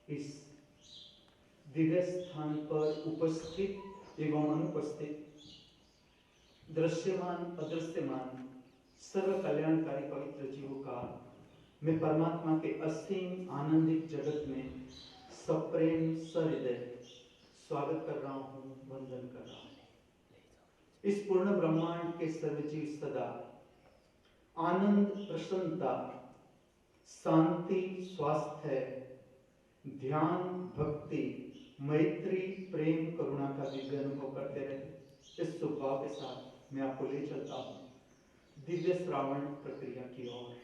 इस दिव्य स्थान पर उपस्थित एवं अनुपस्थित, दृश्यमान अदृश्यमान सर्व कल्याणकारी पवित्र जीवों का मैं परमात्मा के असीम आनंदित जगत में सप्रेम सहृदय स्वागत कर रहा हूँ, वंदन कर रहा हूँ। इस पूर्ण ब्रह्मांड के सर्वजीव सदा आनंद, प्रसन्नता, शांति, स्वास्थ्य, ध्यान, भक्ति, मैत्री, प्रेम, करुणा का दिव्य अनुभव करते रहे। इस शुभ भाव के साथ मैं आपको ले चलता हूँ दिव्य श्रावण प्रक्रिया की ओर।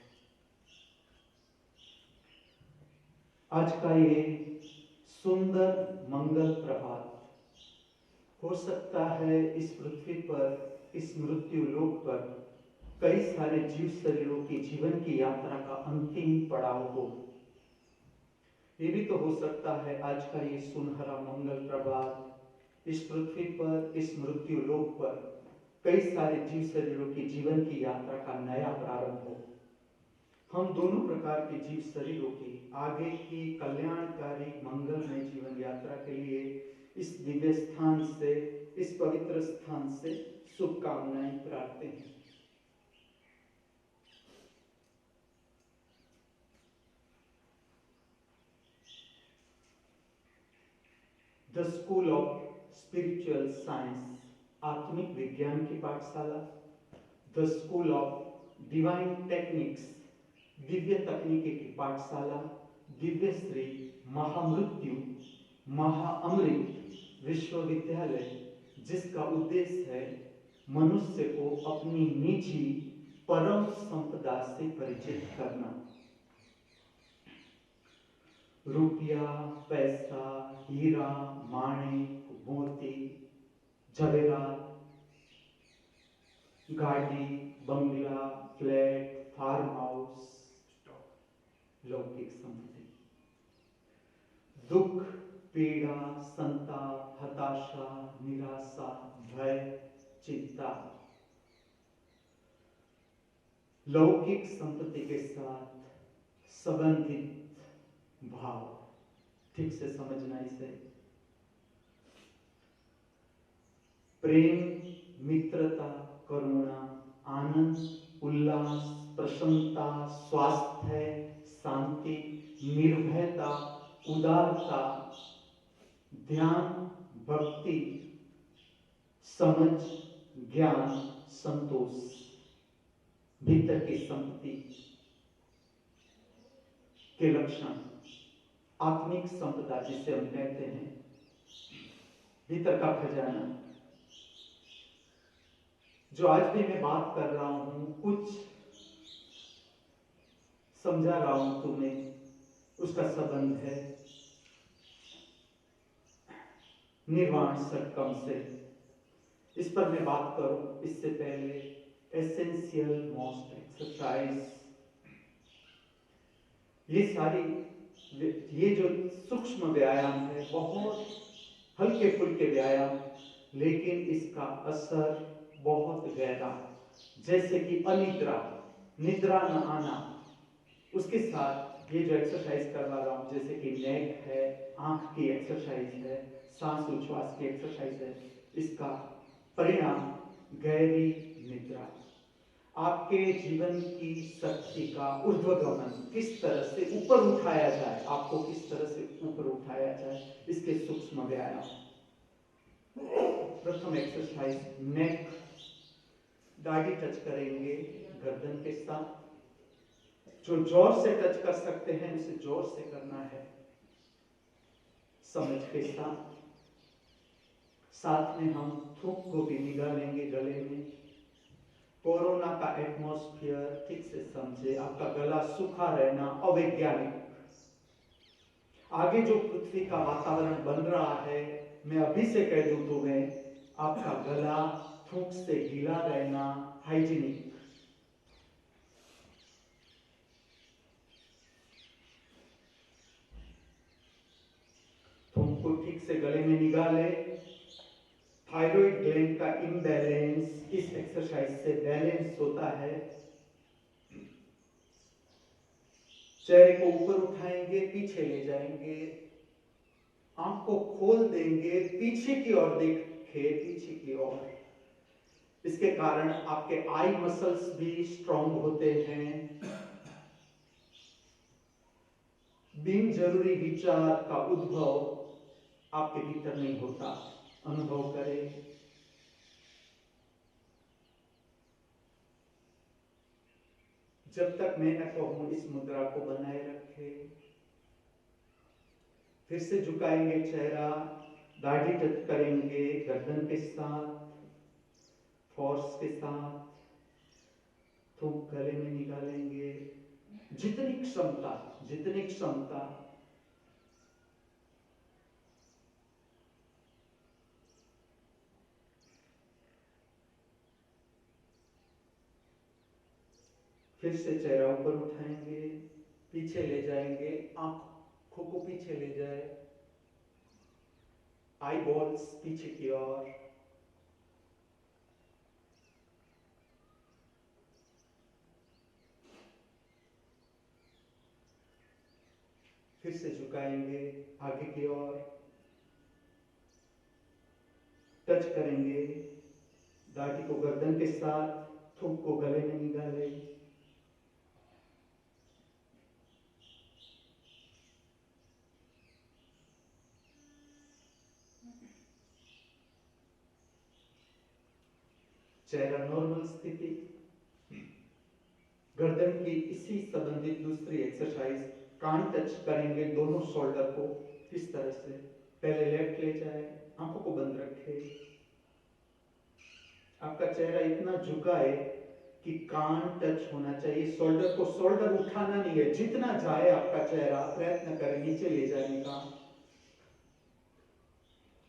आज का ये सुंदर मंगल प्रभात हो सकता है इस पृथ्वी पर, इस मृत्यु लोक पर कई सारे जीव शरीरों की जीवन की यात्रा का अंतिम पड़ाव हो। ये भी तो हो सकता है आज का ये सुनहरा मंगल प्रभात इस पृथ्वी पर, इस मृत्यु लोक पर कई सारे जीव शरीरों की जीवन की यात्रा का नया प्रारंभ हो। हम दोनों प्रकार के जीव शरीरों की आगे की कल्याणकारी मंगलमय जीवन यात्रा के लिए इस दिव्य स्थान से, इस पवित्र स्थान से शुभकामनाएं प्रार्थते हैं। The school of spiritual science, आत्मिक विज्ञान की पाठशाला, the school of divine techniques, Divya तकनीकी की पाठशाला, दिव्य श्री महामृत्यु महाअमृत विश्वविद्यालय, जिसका उद्देश्य है मनुष्य को अपनी निजी परम संपदा से परिचित करना। रुपया, पैसा, हीरा, माणिक, मोती, जवेरात, गाड़ी, बंगला, फ्लैट, फार्म हाउस, लौकिक संपत्ति, दुख, पीड़ा, संताप, हताशा, निराशा, भय, चिंता, लौकिक संपत्ति के साथ संबंधित भाव। ठीक से समझना इसे। प्रेम, मित्रता, करुणा, आनंद, उल्लास, प्रसन्नता, स्वास्थ्य, शांति, निर्भयता, उदारता, ध्यान, भक्ति, समझ, ज्ञान, संतोष, भीतर की संपत्ति के लक्षण, आत्मिक संपदा जिसे हम कहते हैं, भीतर का खजाना। जो आज भी मैं बात कर रहा हूं, कुछ समझा रहा हूं तुम्हें, उसका संबंध है निर्वाण सत्कम से। इस पर मैं बात करूं इससे पहले एसेंशियल मोस्ट एक्सरसाइज, ये जो सूक्ष्म व्यायाम है, बहुत हल्के फुल्के व्यायाम, लेकिन इसका असर बहुत गहरा। जैसे कि अनिद्रा, निद्रा न आना, उसके साथ ये जो एक्सरसाइज करवा रहा हूं, जैसे कि नेक है, आंख की एक्सरसाइज है, सांस उच्छ्वास की एक्सरसाइज है, इसका परिणाम गहरी निद्रा। आपके जीवन की शक्ति का ऊर्ध्वगमन किस तरह से ऊपर उठाया जाए, आपको किस तरह से ऊपर उठाया जाए, इसके सूक्ष्म व्यायाम। प्रथम एक्सरसाइज नेक, दाढ़ी टच करेंगे गर्दन के साथ। जो जोर से टच कर सकते हैं उसे जोर से करना है, समझ के साथ। साथ में हम थूक को भी निकालेंगे गले में। कोरोना का एटमॉस्फेयर ठीक से समझे, आपका गला सूखा रहना अवैज्ञानिक। आगे जो पृथ्वी का वातावरण बन रहा है, मैं अभी से कह दूं तुम्हें, आपका गला थूक से गीला रहना हाइजीनिक। थूक को ठीक से गले में निकाले। थायराइड ग्लैंड का इम्बैलेंस इस एक्सरसाइज से बैलेंस होता है। चेहरे को ऊपर उठाएंगे, पीछे ले जाएंगे, आंख को खोल देंगे, पीछे की ओर देखे, पीछे की ओर। इसके कारण आपके आई मसल्स भी स्ट्रॉन्ग होते हैं। बिन जरूरी विचार का उद्भव आपके भीतर नहीं होता। अनुभव करें। जब तक मैं न कहूं इस मुद्रा को बनाए रखे। फिर से झुकाएंगे चेहरा, दाढ़ी टच करेंगे गर्दन के साथ, फोर्स के साथ, थूक गले में निकालेंगे। जितनी क्षमता, जितनी क्षमता। फिर से चेहरा ऊपर उठाएंगे, पीछे ले जाएंगे, आंखों को पीछे ले जाए, आई बॉल्स पीछे की ओर। फिर से झुकाएंगे आगे की ओर, टच करेंगे दाढ़ी को गर्दन के साथ, थूक को गले में निकाले। चेहरा नॉर्मल स्थिति। गर्दन की इसी संबंधित दूसरी एक्सरसाइज, कान टच करेंगे दोनों शोल्डर को इस तरह से। पहले लेफ्ट ले जाए, आंखों को बंद रखे, आपका चेहरा इतना झुकाए कि कान टच होना चाहिए शोल्डर को। शोल्डर उठाना नहीं है, जितना जाए आपका चेहरा प्रयत्न करें नीचे ले जाने का।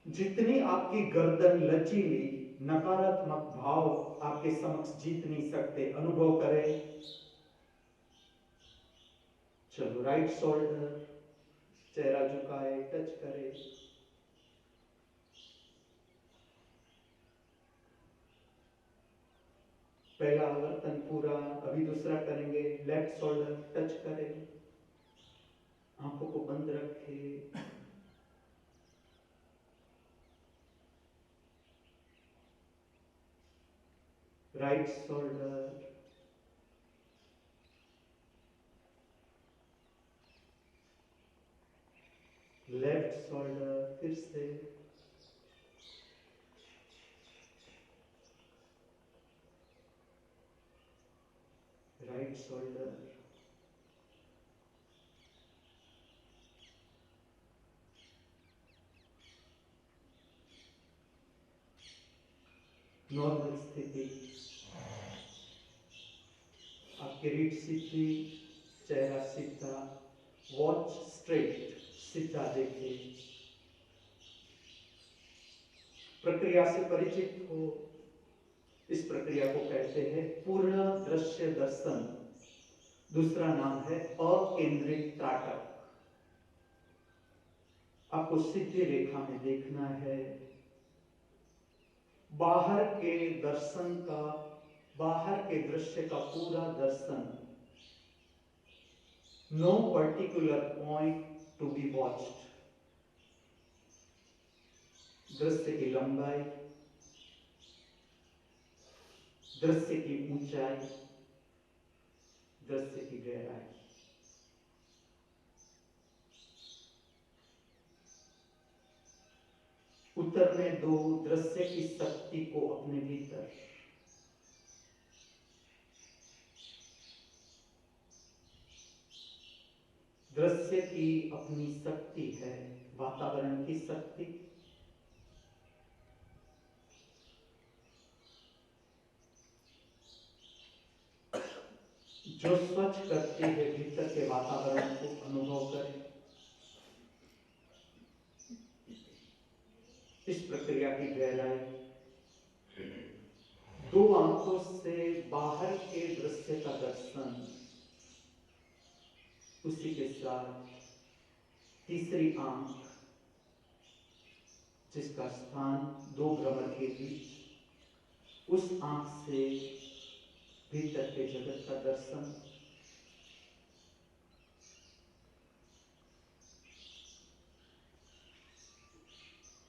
जितनी आपकी गर्दन लचीली, नकारात्मक भाव आपके समक्ष जीत नहीं सकते। अनुभव करें। चलो राइट शोल्डर, चेहरा झुकाए, टच करे। पहला आवर्तन पूरा, अभी दूसरा करेंगे। लेफ्ट शोल्डर टच करें, आंखों को बंद रखें। राइट शोल्डर, लेफ्ट शोल्डर, फिर से राइट शोल्डर, नॉर्मल स्थिति। आपकी रीढ़ सीधी, चेहरा सीधा, वॉच स्ट्रेट, सीधा देखिए। प्रक्रिया से परिचित हो। इस प्रक्रिया को कहते हैं पूर्ण दृश्य दर्शन। दूसरा नाम है अकेंद्रित त्राटक। आपको सीधी रेखा में देखना है। बाहर के दर्शन का, बाहर के दृश्य का पूरा दर्शन। No particular point to be watched. दृश्य की लंबाई, दृश्य की ऊंचाई, दृश्य की गहराई। उतरने दो दृश्य की शक्ति को अपने भीतर। दृश्य की अपनी शक्ति है, वातावरण की शक्ति। जो स्वच्छ करती है भीतर के वातावरण को। अनुभव करें। इस प्रक्रिया की गहराई, दो आंखों से बाहर के दृश्य का दर्शन। उसी के साथ तीसरी आंख, जिसका स्थान दो भ्रमर के बीच, उस आंख से भीतर के जगत का दर्शन।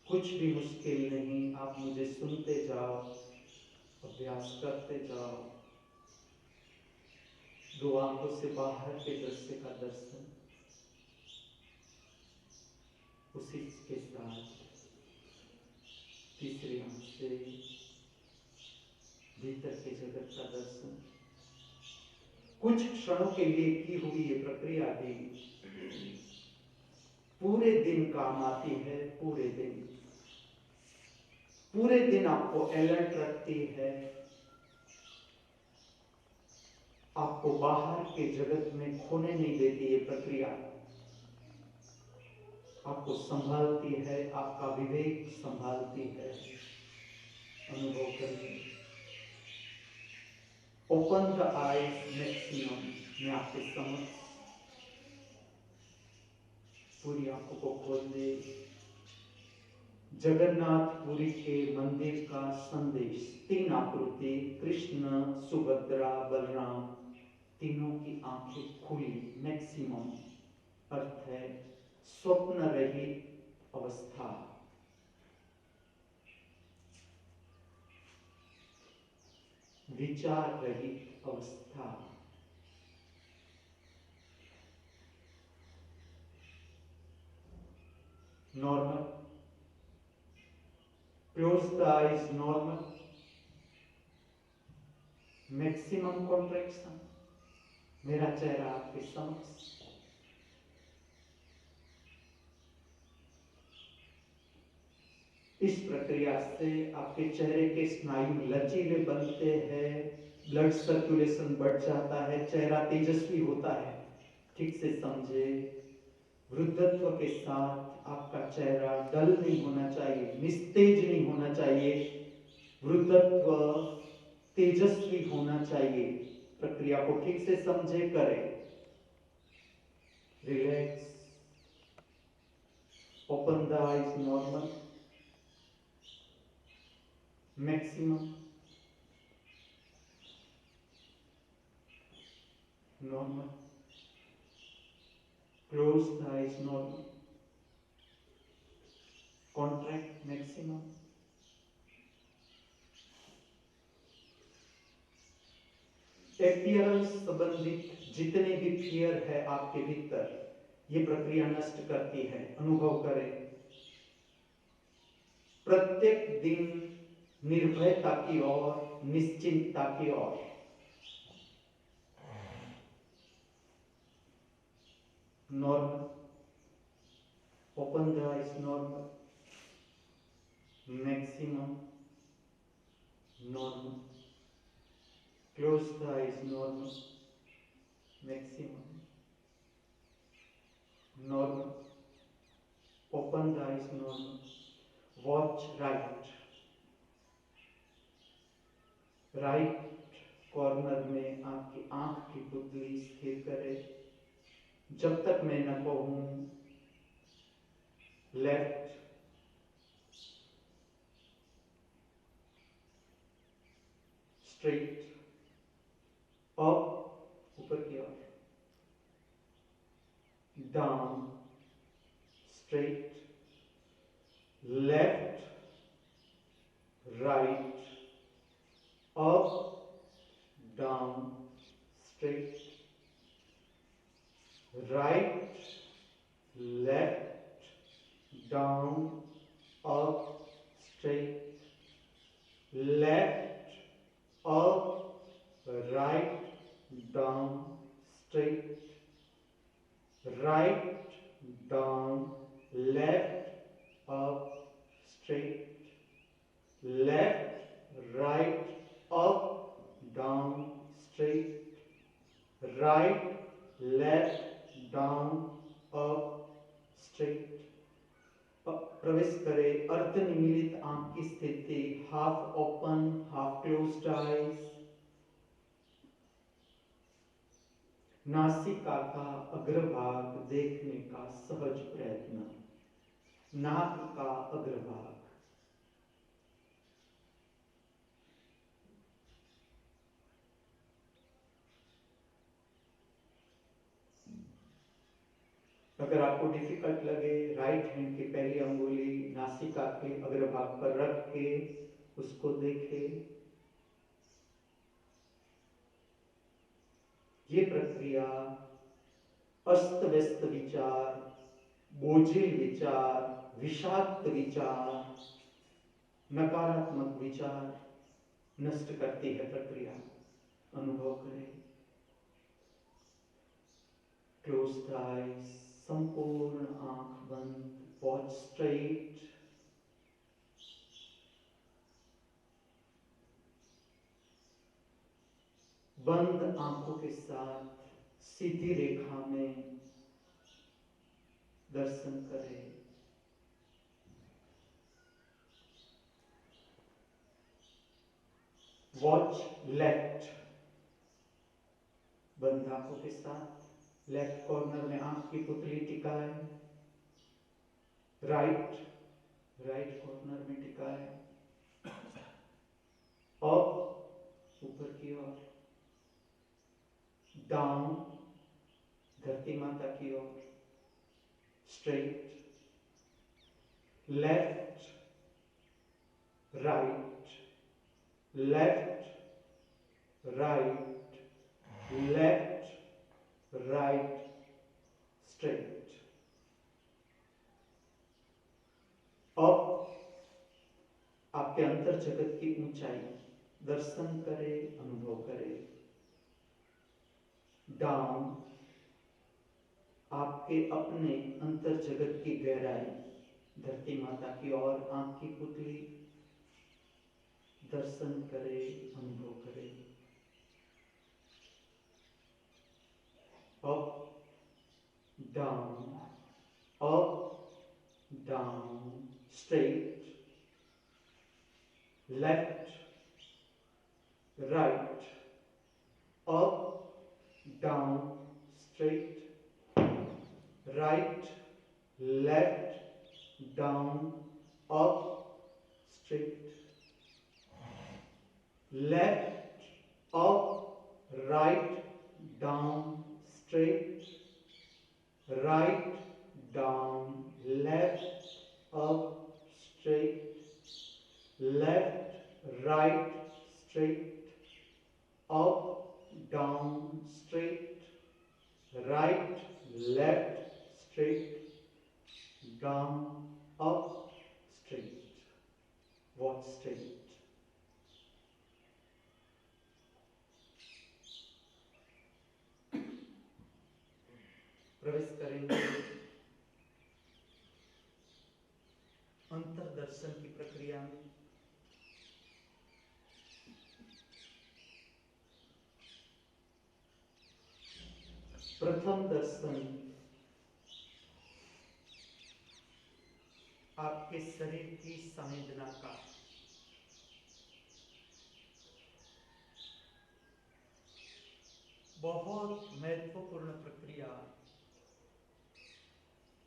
कुछ भी मुश्किल नहीं, आप मुझे सुनते जाओ, अभ्यास करते जाओ। दो आंखों से बाहर के दृश्य का दर्शन, उसी के साथ तीसरी आंख से भीतर के जगत का दर्शन। कुछ क्षणों के लिए की हुई ये प्रक्रिया भी पूरे दिन काम आती है। पूरे दिन आपको अलर्ट रखती है, आपको बाहर के जगत में खोने नहीं देती। ये प्रक्रिया आपको संभालती है, आपका विवेक संभालती है। अनुभव करिए। Open the eyes maximum. मैं आपके समक्ष पूरी आंखों को खोल दे। जगन्नाथपुरी के मंदिर का संदेश, तीन आकृति, कृष्ण, सुभद्रा, बलराम, तीनों की आंखें खुली। मैक्सिमम अर्थ है स्वप्न रहित अवस्था, विचार रहित अवस्था। Normal. Close the eyes, normal. Maximum contraction, मेरा चेहरा आपके समक्ष। इस प्रक्रिया से आपके चेहरे के स्नायु लचीले बनते हैं, ब्लड सर्कुलेशन बढ़ जाता है, चेहरा तेजस्वी होता है। ठीक से समझे, वृद्धत्व के साथ आपका चेहरा डल नहीं होना चाहिए, निस्तेज नहीं होना चाहिए। वृद्धत्व तेजस्वी होना चाहिए। प्रक्रिया को ठीक से समझे, करें। Relax. Open the eyes, normal. Maximum, normal. Close the eyes, normal. Contract, maximum. Appearance संबंधित जितने भी फियर है आपके भीतर, ये प्रक्रिया नष्ट करती है। अनुभव करें। प्रत्येक दिन निर्भयता की ओर, निश्चिंतता की ओर। Normal. Open the eyes, normal. Maximum, normal. Close the eyes, normal. Maximum, normal. Open the eyes, normal. Watch right. Right corner में आपकी आंख की पुतली स्थिर करें। जब तक मैं न कहूं लेफ्ट, स्ट्रेट, अप, ऊपर की ओर, down, straight, left, right, up, down, straight, right, left, down, up, straight, left, up, right, down, straight, right, down, left, up, straight, left, right, up, down, straight, right, left, down, up, straight. प्रवेश करें अर्ध निमीलित आंख की स्थिति, half open, half closed eyes. नासिका का अग्रभाग देखने का सहज प्रयत्न। नाक का अग्रभाग। अगर आपको डिफिकल्ट लगे, राइट हैंड की पहली अंगुली नासिका के अग्रभाग पर रख के उसको देखें। ये प्रक्रिया अस्त व्यस्त विचार, बोझिल विचार, विषाक्त विचार, नकारात्मक विचार नष्ट करती है। प्रक्रिया अनुभव करें। क्लोज द आईज, संपूर्ण आंख बंद, वॉच स्ट्रेट। बंद आंखों के साथ सीधी रेखा में दर्शन करें। वॉच लेफ्ट, बंद आंखों के साथ लेफ्ट कॉर्नर में आंख की पुतली टिकाए। राइट कॉर्नर में टिकाए। अप, ऊपर की ओर। डाउन, धरती माता की ओर। Straight. Left right, left right, left right, straight. अब आपके अंतर जगत की ऊंचाई दर्शन करें, अनुभव करें। डाउन, आपके अपने अंतर जगत की गहराई, धरती माता की ओर आंख की पुतली दर्शन करें, अनुभव करें। Up down, up down, straight, left right, up down, straight, right left, down, up, straight, left, up, right, down, straight, right, down, left, up, straight, left, right, straight, up, down, straight, right, left, straight, down, up, straight, watch straight. प्रवेश करेंगे अंतर्दर्शन की प्रक्रिया में। प्रथम दर्शन आपके शरीर की संवेदना का। बहुत महत्वपूर्ण प्रक्रिया,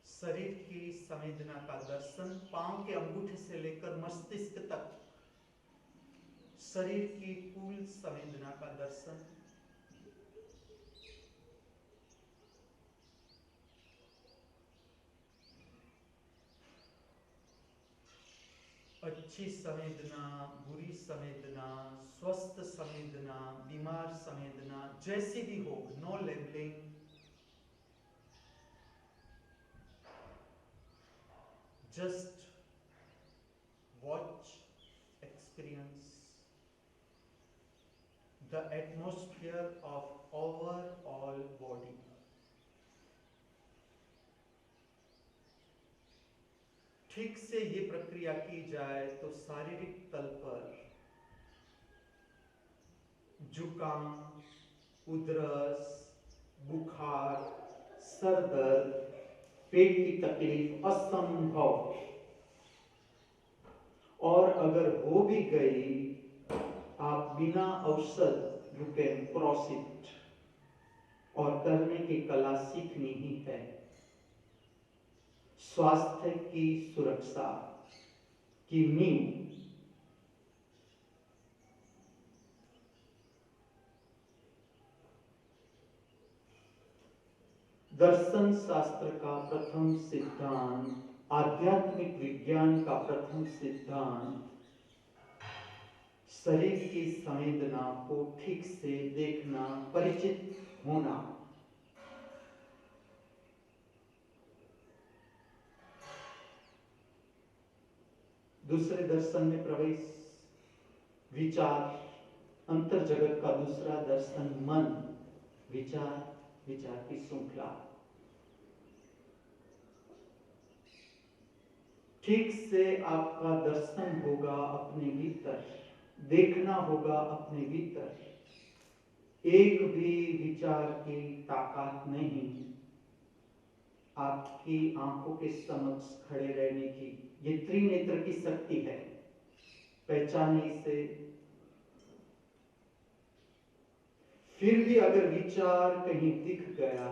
शरीर की संवेदना का दर्शन। पांव के अंगूठे से लेकर मस्तिष्क तक शरीर की कुल संवेदना का दर्शन। अच्छी संवेदना, बुरी संवेदना, स्वस्थ संवेदना, बीमार संवेदना, जैसी भी हो, no labelling. Just watch, experience the atmosphere of overall body. ठीक से ये प्रक्रिया की जाए तो शारीरिक तल पर जुकाम, उधरस, बुखार, सर दर्द, पेट की तकलीफ असंभव। और अगर हो भी गई, आप बिना औषध, यू कैन क्रॉस इट। और करने की कला सीखनी ही है। स्वास्थ्य की सुरक्षा की नींव दर्शन शास्त्र का प्रथम सिद्धांत, आध्यात्मिक विज्ञान का प्रथम सिद्धांत शरीर की संवेदना को ठीक से देखना, परिचित होना। दूसरे दर्शन में प्रवेश, विचार, अंतर जगत का दूसरा दर्शन मन, विचार, विचार की श्रृंखला। ठीक से आपका दर्शन होगा अपने भीतर, देखना होगा अपने भीतर। एक भी विचार की ताकत नहीं आपकी आंखों के समक्ष खड़े रहने की। ये त्रिनेत्र की शक्ति है, पहचाने से। फिर भी अगर विचार कहीं दिख गया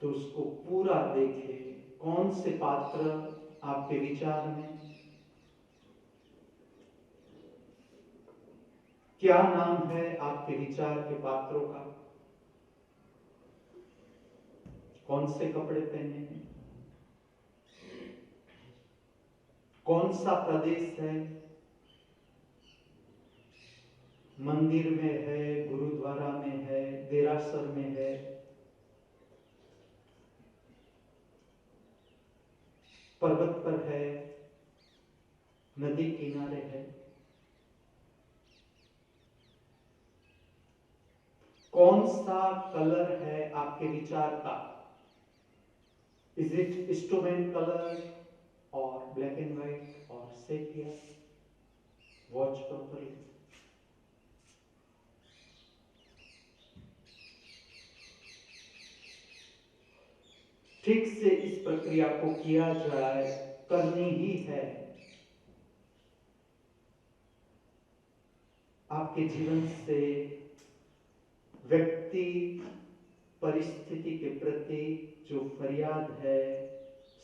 तो उसको पूरा देखे। कौन से पात्र आपके विचार में, क्या नाम है आपके विचार के पात्रों का, कौन से कपड़े पहने हैं, कौन सा प्रदेश है, मंदिर में है, गुरुद्वारा में है, देरासर में है, पर्वत पर है, नदी किनारे है। कौन सा कलर है आपके विचार का? इज इट इंस्ट्रूमेंट कलर और ब्लैक एंड व्हाइट और सेपिया? Watch properly. ठीक से इस प्रक्रिया को किया जाए, करनी ही है। आपके जीवन से व्यक्ति परिस्थिति के प्रति जो फरियाद है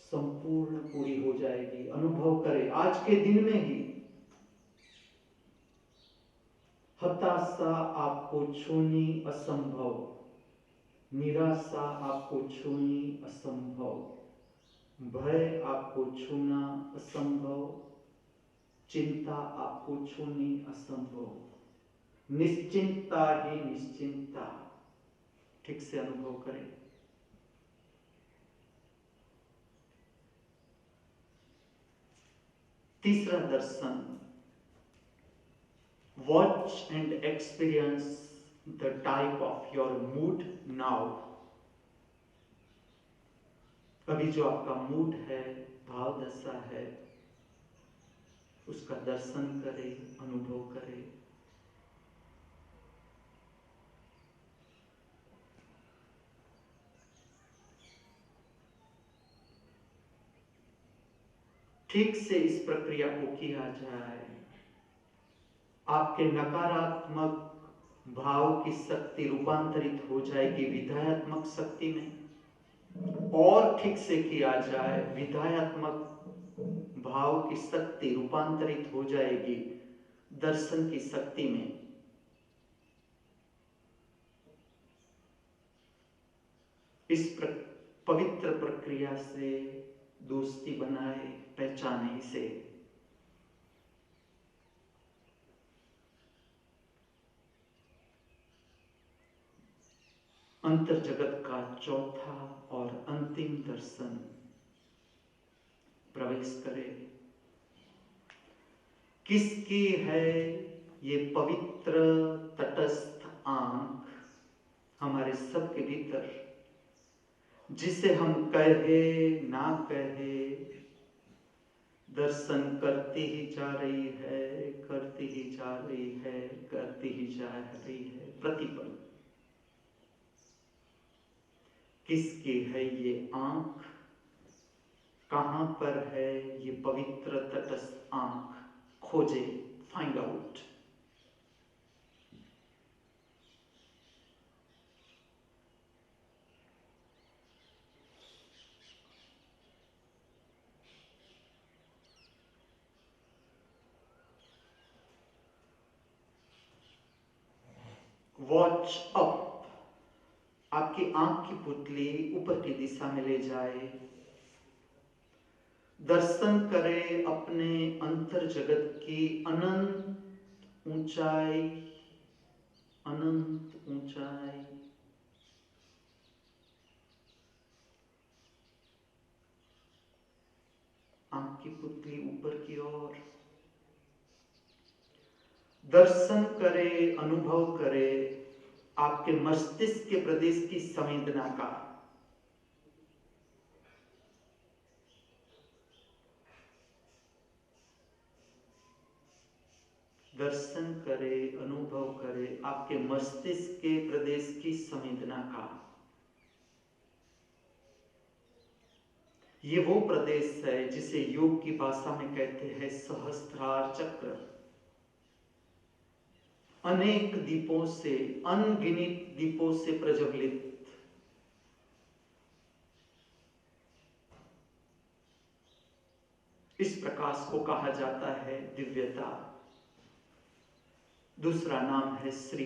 संपूर्ण पूरी हो जाएगी। अनुभव करें आज के दिन में ही। हताशा आपको छूनी असंभव, निराशा आपको छूनी असंभव, भय आपको छूना असंभव, चिंता आपको छूनी असंभव। निश्चिंता ही निश्चिंता। ठीक से अनुभव करें। तीसरा दर्शन, watch and experience the type of your mood now. अभी जो आपका मूड है, भाव दशा है, उसका दर्शन करें, अनुभव करें। ठीक से इस प्रक्रिया को किया जाए, आपके नकारात्मक भाव की शक्ति रूपांतरित हो जाएगी विधायत्मक शक्ति में। और ठीक से किया जाए, विधायत्मक भाव की शक्ति रूपांतरित हो जाएगी दर्शन की शक्ति में। इस पवित्र प्रक्रिया से दोस्ती बनाए, पहचाने इसे। अंतर जगत का चौथा और अंतिम दर्शन, प्रवेश करें। किसकी है ये पवित्र तटस्थ आंख हमारे सबके भीतर, जिसे हम कहे ना कहे दर्शन करती ही जा रही है, करती ही जा रही है, करती ही जा रही है प्रतिपल। किसकी है ये आंख, कहां पर है ये पवित्र तटस्थ आंख? खोजे, फाइंड आउट। वॉच अप, आपकी आंख की पुतली ऊपर की दिशा में ले जाए। दर्शन करें अपने अंतर जगत की अनंत ऊंचाई, अनंत ऊंचाई। आंख की पुतली ऊपर की ओर। दर्शन करें, अनुभव करें आपके मस्तिष्क के प्रदेश की संवेदना का। दर्शन करें, अनुभव करें आपके मस्तिष्क के प्रदेश की संवेदना का। ये वो प्रदेश है जिसे योग की भाषा में कहते हैं सहस्त्रार चक्र। अनेक दीपों से, अनगिनत दीपों से प्रज्वलित इस प्रकाश को कहा जाता है दिव्यता। दूसरा नाम है श्री।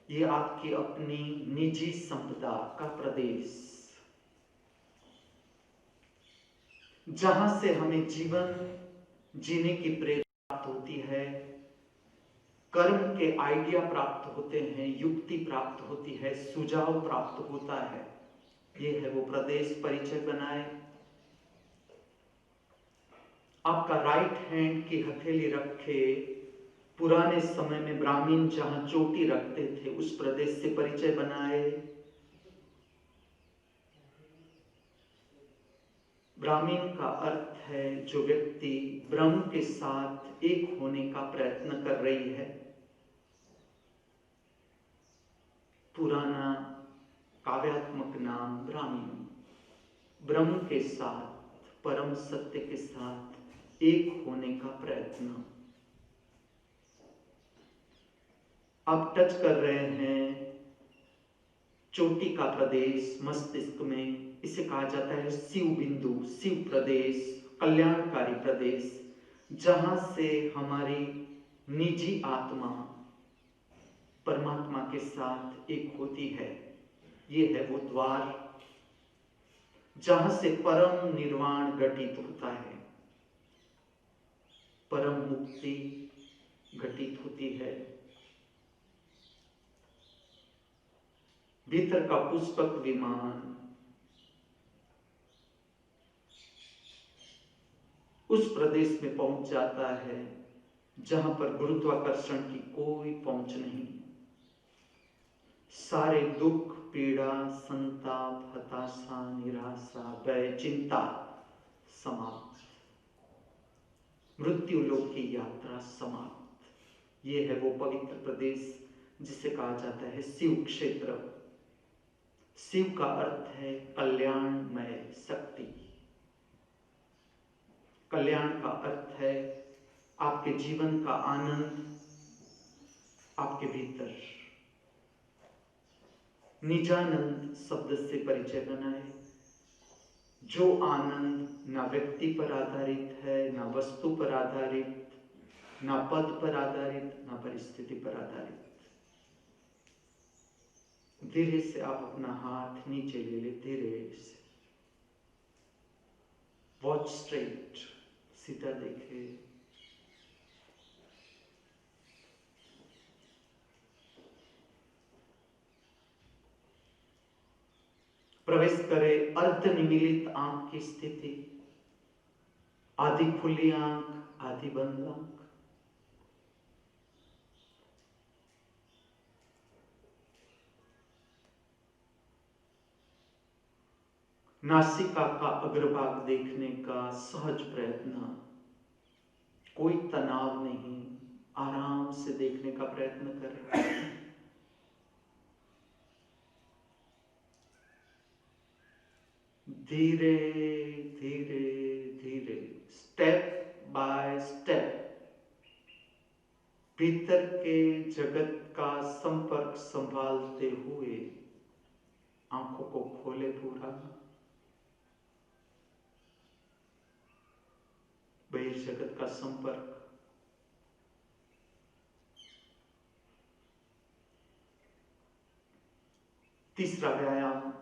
ये आपकी अपनी निजी संपदा का प्रदेश, जहां से हमें जीवन जीने की प्रेरणा प्राप्त होती है, कर्म के आइडिया प्राप्त होते हैं, युक्ति प्राप्त होती है, सुझाव प्राप्त होता है। ये है वो प्रदेश। परिचय बनाए। आपका राइट हैंड की हथेली रखे, पुराने समय में ब्राह्मण जहां चोटी रखते थे उस प्रदेश से परिचय बनाए। ब्राह्मण का अर्थ है जो व्यक्ति ब्रह्म के साथ एक होने का प्रयत्न कर रही है। पुराना काव्यात्मक नाम ब्राह्मण, ब्रह्म के साथ, परम सत्य के साथ एक होने का प्रयत्न। आप टच कर रहे हैं चोटी का प्रदेश मस्तिष्क में। इसे कहा जाता है शिव बिंदु, शिव प्रदेश, कल्याणकारी प्रदेश, जहां से हमारी निजी आत्मा परमात्मा के साथ एक होती है। ये है वो द्वार जहां से परम निर्वाण घटित होता है, परम मुक्ति घटित होती है। भीतर का पुष्पक विमान उस प्रदेश में पहुंच जाता है जहां पर गुरुत्वाकर्षण की कोई पहुंच नहीं। सारे दुख, पीड़ा, संताप, हताशा, निराशा, भय, चिंता समाप्त। मृत्यु लोक की यात्रा समाप्त। ये है वो पवित्र प्रदेश जिसे कहा जाता है शिव क्षेत्र। शिव का अर्थ है कल्याणमय शक्ति। कल्याण का अर्थ है आपके जीवन का आनंद आपके भीतर। निजानंद शब्द से परिचय बनाए। जो आनंद ना व्यक्ति पर आधारित है, ना वस्तु पर आधारित, ना पद पर आधारित, ना परिस्थिति पर आधारित। धीरे से आप अपना हाथ नीचे ले ले, धीरे से। वॉच स्ट्रेट, सीधा देखे। प्रवेश करें अर्ध निमीलित आंख की स्थिति। आधी खुली आंख, आधी बंद आंख। नासिका का अग्रभाग देखने का सहज प्रयत्न। कोई तनाव नहीं, आराम से देखने का प्रयत्न करें। धीरे धीरे धीरे, स्टेप बाय स्टेप, भीतर के जगत का संपर्क संभालते हुए आंखों को खोले पूरा। बहिर्जगत का संपर्क तीसरा व्यायाम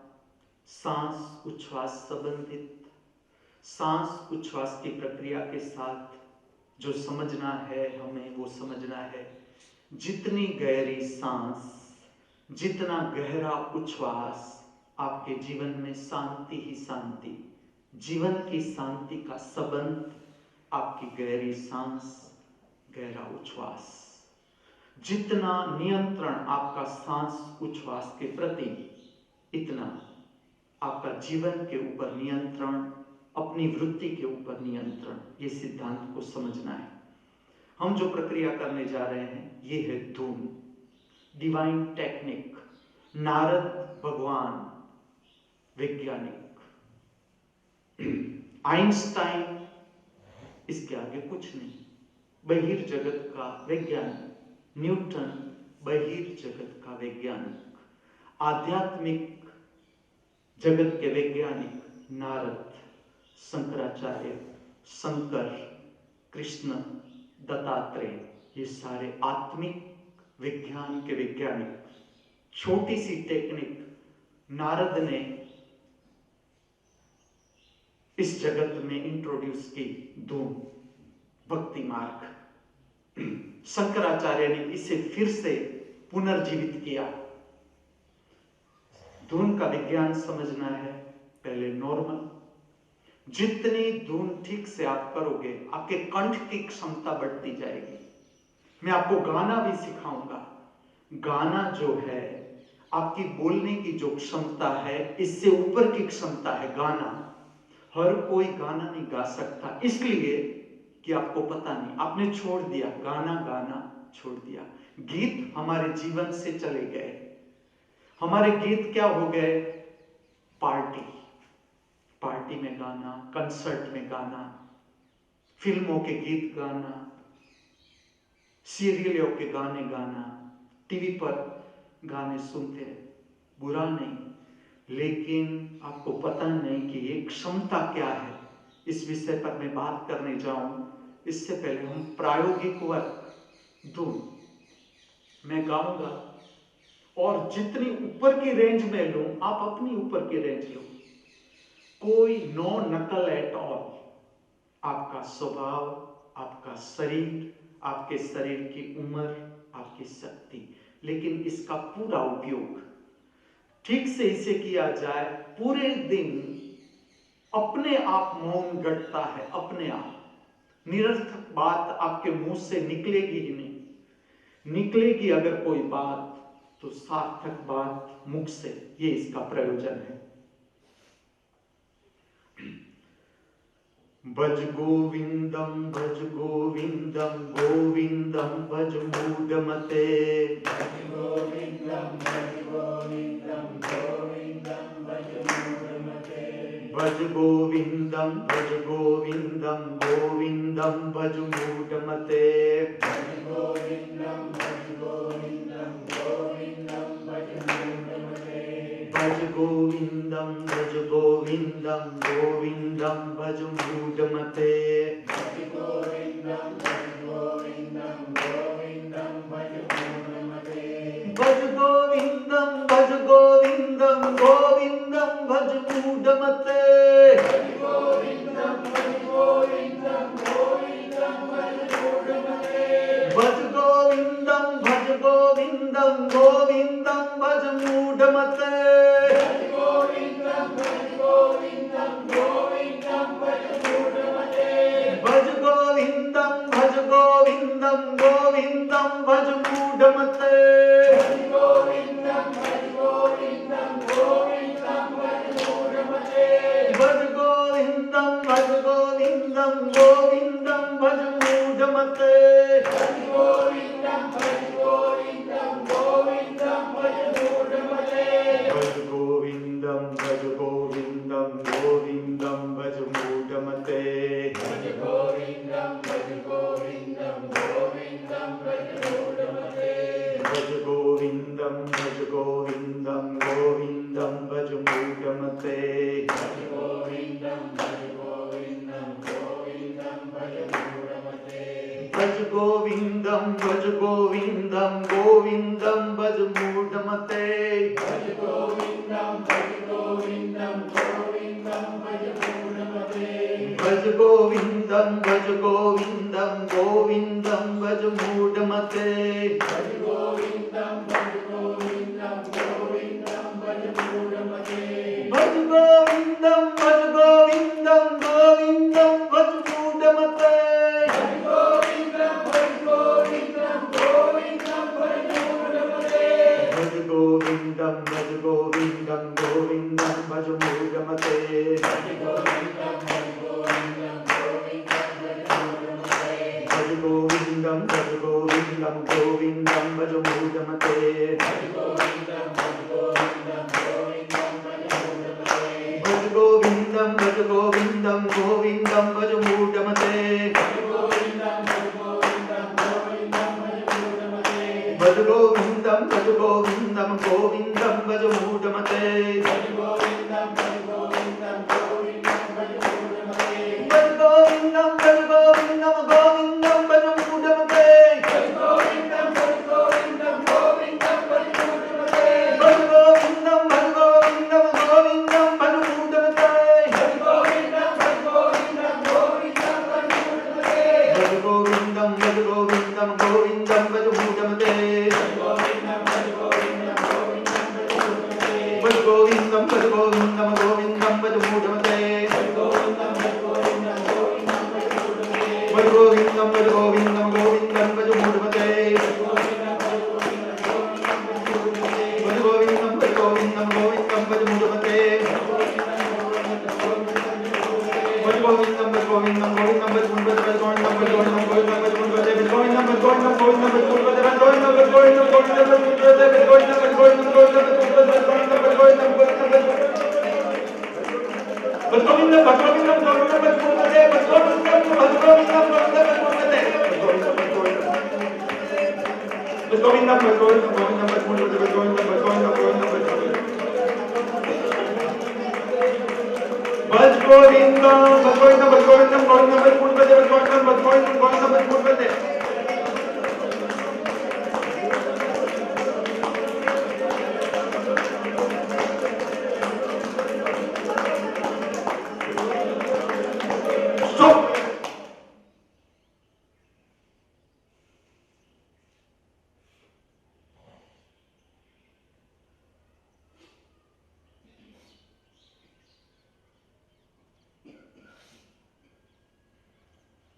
सांस उच्छ्वास संबंधित। सांस उच्छ्वास की प्रक्रिया के साथ जो समझना है हमें वो समझना है, जितनी गहरी सांस, जितना गहरा उच्छ्वास, आपके जीवन में शांति ही शांति, जीवन की शांति का संबंध आपकी गहरी सांस, गहरा उच्छ्वास। जितना नियंत्रण आपका सांस उच्छ्वास के प्रति, इतना आपका जीवन के ऊपर नियंत्रण, अपनी वृत्ति के ऊपर नियंत्रण। ये सिद्धांत को समझना है। हम जो प्रक्रिया करने जा रहे हैं ये है धूम, डिवाइन टेक्निक। नारद भगवान वैज्ञानिक, आइंस्टाइन इसके आगे कुछ नहीं, बहिर्जगत का वैज्ञानिक। न्यूटन बहिर्जगत का वैज्ञानिक। आध्यात्मिक जगत के वैज्ञानिक नारद, शंकराचार्य, शंकर, कृष्ण, दत्तात्रेय, ये सारे आत्मिक विज्ञान के वैज्ञानिक। छोटी सी टेक्निक नारद ने इस जगत में इंट्रोड्यूस की, धूम, भक्ति मार्ग। शंकराचार्य ने इसे फिर से पुनर्जीवित किया। धुन का विज्ञान समझना है, पहले नॉर्मल। जितनी धुन ठीक से आप करोगे आपके कंठ की क्षमता बढ़ती जाएगी। मैं आपको गाना भी सिखाऊंगा। गाना जो है आपकी बोलने की जो क्षमता है, इससे ऊपर की क्षमता है गाना। हर कोई गाना नहीं गा सकता, इसलिए कि आपको पता नहीं, आपने छोड़ दिया गाना, गाना छोड़ दिया। गीत हमारे जीवन से चले गए। हमारे गीत क्या हो गए? पार्टी, पार्टी में गाना, कंसर्ट में गाना, फिल्मों के गीत गाना, सीरियलों के गाने गाना, टीवी पर गाने सुनते हैं। बुरा नहीं, लेकिन आपको पता नहीं कि ये क्षमता क्या है। इस विषय पर मैं बात करने जाऊं, इससे पहले हम प्रायोगिक वर्क धुन मैं गाऊंगा, और जितनी ऊपर की रेंज में लूं, आप अपनी ऊपर की रेंज लो। कोई नो नकल एट ऑल। आपका स्वभाव, आपका शरीर, आपके शरीर की उम्र, आपकी शक्ति, लेकिन इसका पूरा उपयोग ठीक से इसे किया जाए। पूरे दिन अपने आप मौन घटता है, अपने आप। निरर्थक बात आपके मुंह से निकलेगी ही नहीं। निकलेगी अगर कोई बात तो सार्थक बात मुख से, ये इसका प्रयोजन है। भज गोविंदम भज गोविंदम, गोविंदम भज मूढ़मते। भज गोविंदम भज गोविंदम, गोविंदम भज मूढ़मते। भज गोविंदम भज गोविंदम, गोविंदम भज मूढ़मते। भज गोविंदम भज गोविंदम, गोविंदम भज मूढ़मते। भज गोविंदम भज गोविंदम, गोविंदम भज मूढ़मते। भज गोविंदम भज गोविंदम, गोविंदम भज मूढ़मते। भज गोविंदम भज गोविंदम, गोविंदम भज मूढ़मते। भज गोविंदम भज गोविंदम, गोविंदम भज मूढ़मते। भज गोविंदम भज गोविंदम, गोविंदम भज मूढ़मते। भज गोविंदम भज गोविंदम, गोविंदम भज मूढ़मते। भज गोविंदम भज गोविंदम, गोविंदम भज मूढ़मते। भज गोविंदम भज गोविंदम, गोविंदम भज मूढ़मते। भज गोविंदम भज गोविंदम, गोविंदम भज मूढ़मते। भज गोविंदम भज गोविंदम, गोविंदम भज मूढ़मते। भज गोविंदम भज गोविंदम, गोविंदम भज मूढ़मते। भज गोविंदम भज गोविंदम, गोविंदम भज मूढ़मते। भज गोविंदम भज गोविंदम, गोविंदम भज मूढ़मते। भज गोविंदम भज गोविंदम, गोविंदम भज मूढ़मते। भज गोविंदम भज गोविंदम, गोविंदम भज मूढ़मते। भज गोविंदम भज गोविंदम गोविंदम भज मूढ़मते भज गोविंदम भज गोविंदम गोविंदम भज मूढ़मते भज गोविंदम भज गोविंदम गोविंदम भज मूढ़मते भज गोविंदम भज गोविंदम गोविंदम भज मूढ़मते भज गोविंदम भज गोविंदम गोविंदम भज मूढ़मते भज गोविंदम भज गोविंदम गोविंदम भज मूढ़मते भज गोविंदम भज गोविंदम भज मूढ़मते भज गोविंदम भज गोविंदम गोविंदम भज मूढ़मते भज गोविंदम भज गोविंदम गोविंदम भज मूढ़मते भज गोविंदम भज गोविंदम गोविंदम भज मूढ़मते भज गोविंदम भज गोविंदम गोविंदम भज मूढ़मते भज गोविंदम भज गोविंदम गोविंदम भज मूढ़मते भज गोविंदम भज गोविंदम गोविंदम भज मूढ़मते भज गोविंदम भज गोविंदम गोविंदम भज मूढ़मते भज गोविंदम भज गोविंदम गोविंदम भज मूढ़मते भज गोविंदम भज गोविंदम गोविंदम भज मूढ़मते भज गोविंदम भज गोविंदम गोविंदम भज मूढ़मते भज गोविंदम भज गोविंदम गोविंदम भज मूढ़मते भज गोविंदम भज गोविंदम गोविंदम भज मूढ़मते भज गोविंदम भज गोविंदम गोविंदम भज मूढ़मते भज गोविंदम भज गोविंदम गोविंदम भज मूढ़मते भज गोविंदम भज गोविंदम गोविंदम भज मूढ़मते भज गोविंदम भज गोविंदम गोविंदम भज मूढ़मते भज गोविंदम भज गोविंदम गोविंदम भज मूढ़मते भज गोविंदम भज गोविंदम गोविंदम भज मूढ़मते भज गोविंदम भज गोविंदम गोविंदम भज मूढ़मते भज गोविंदम भज गोविंदम गोविंदम भज मूढ़मते भज गोविंदम भज गोविंदम गोविंदम भज मूढ़मते भज गोविंदम भज गोविंदम गोविंदम भज गोविंदम भज गोविंदम गोविंदम भज मूढ़मते भज गोविंदम भज गोविंदम गोविंदम भज मूढ़मते भज गोविंदम भज गोविंदम गोविंदम भज मूढ़मते भज गोविंदम भज गोविंदम गोविंदम भज भज गोविंदम भज गोविंदम भज गोविंदम गोविंदम भज मूढ़मते भज गोविंदम भज गोविंदम गोविंदम भज मूढ़मते स्टॉप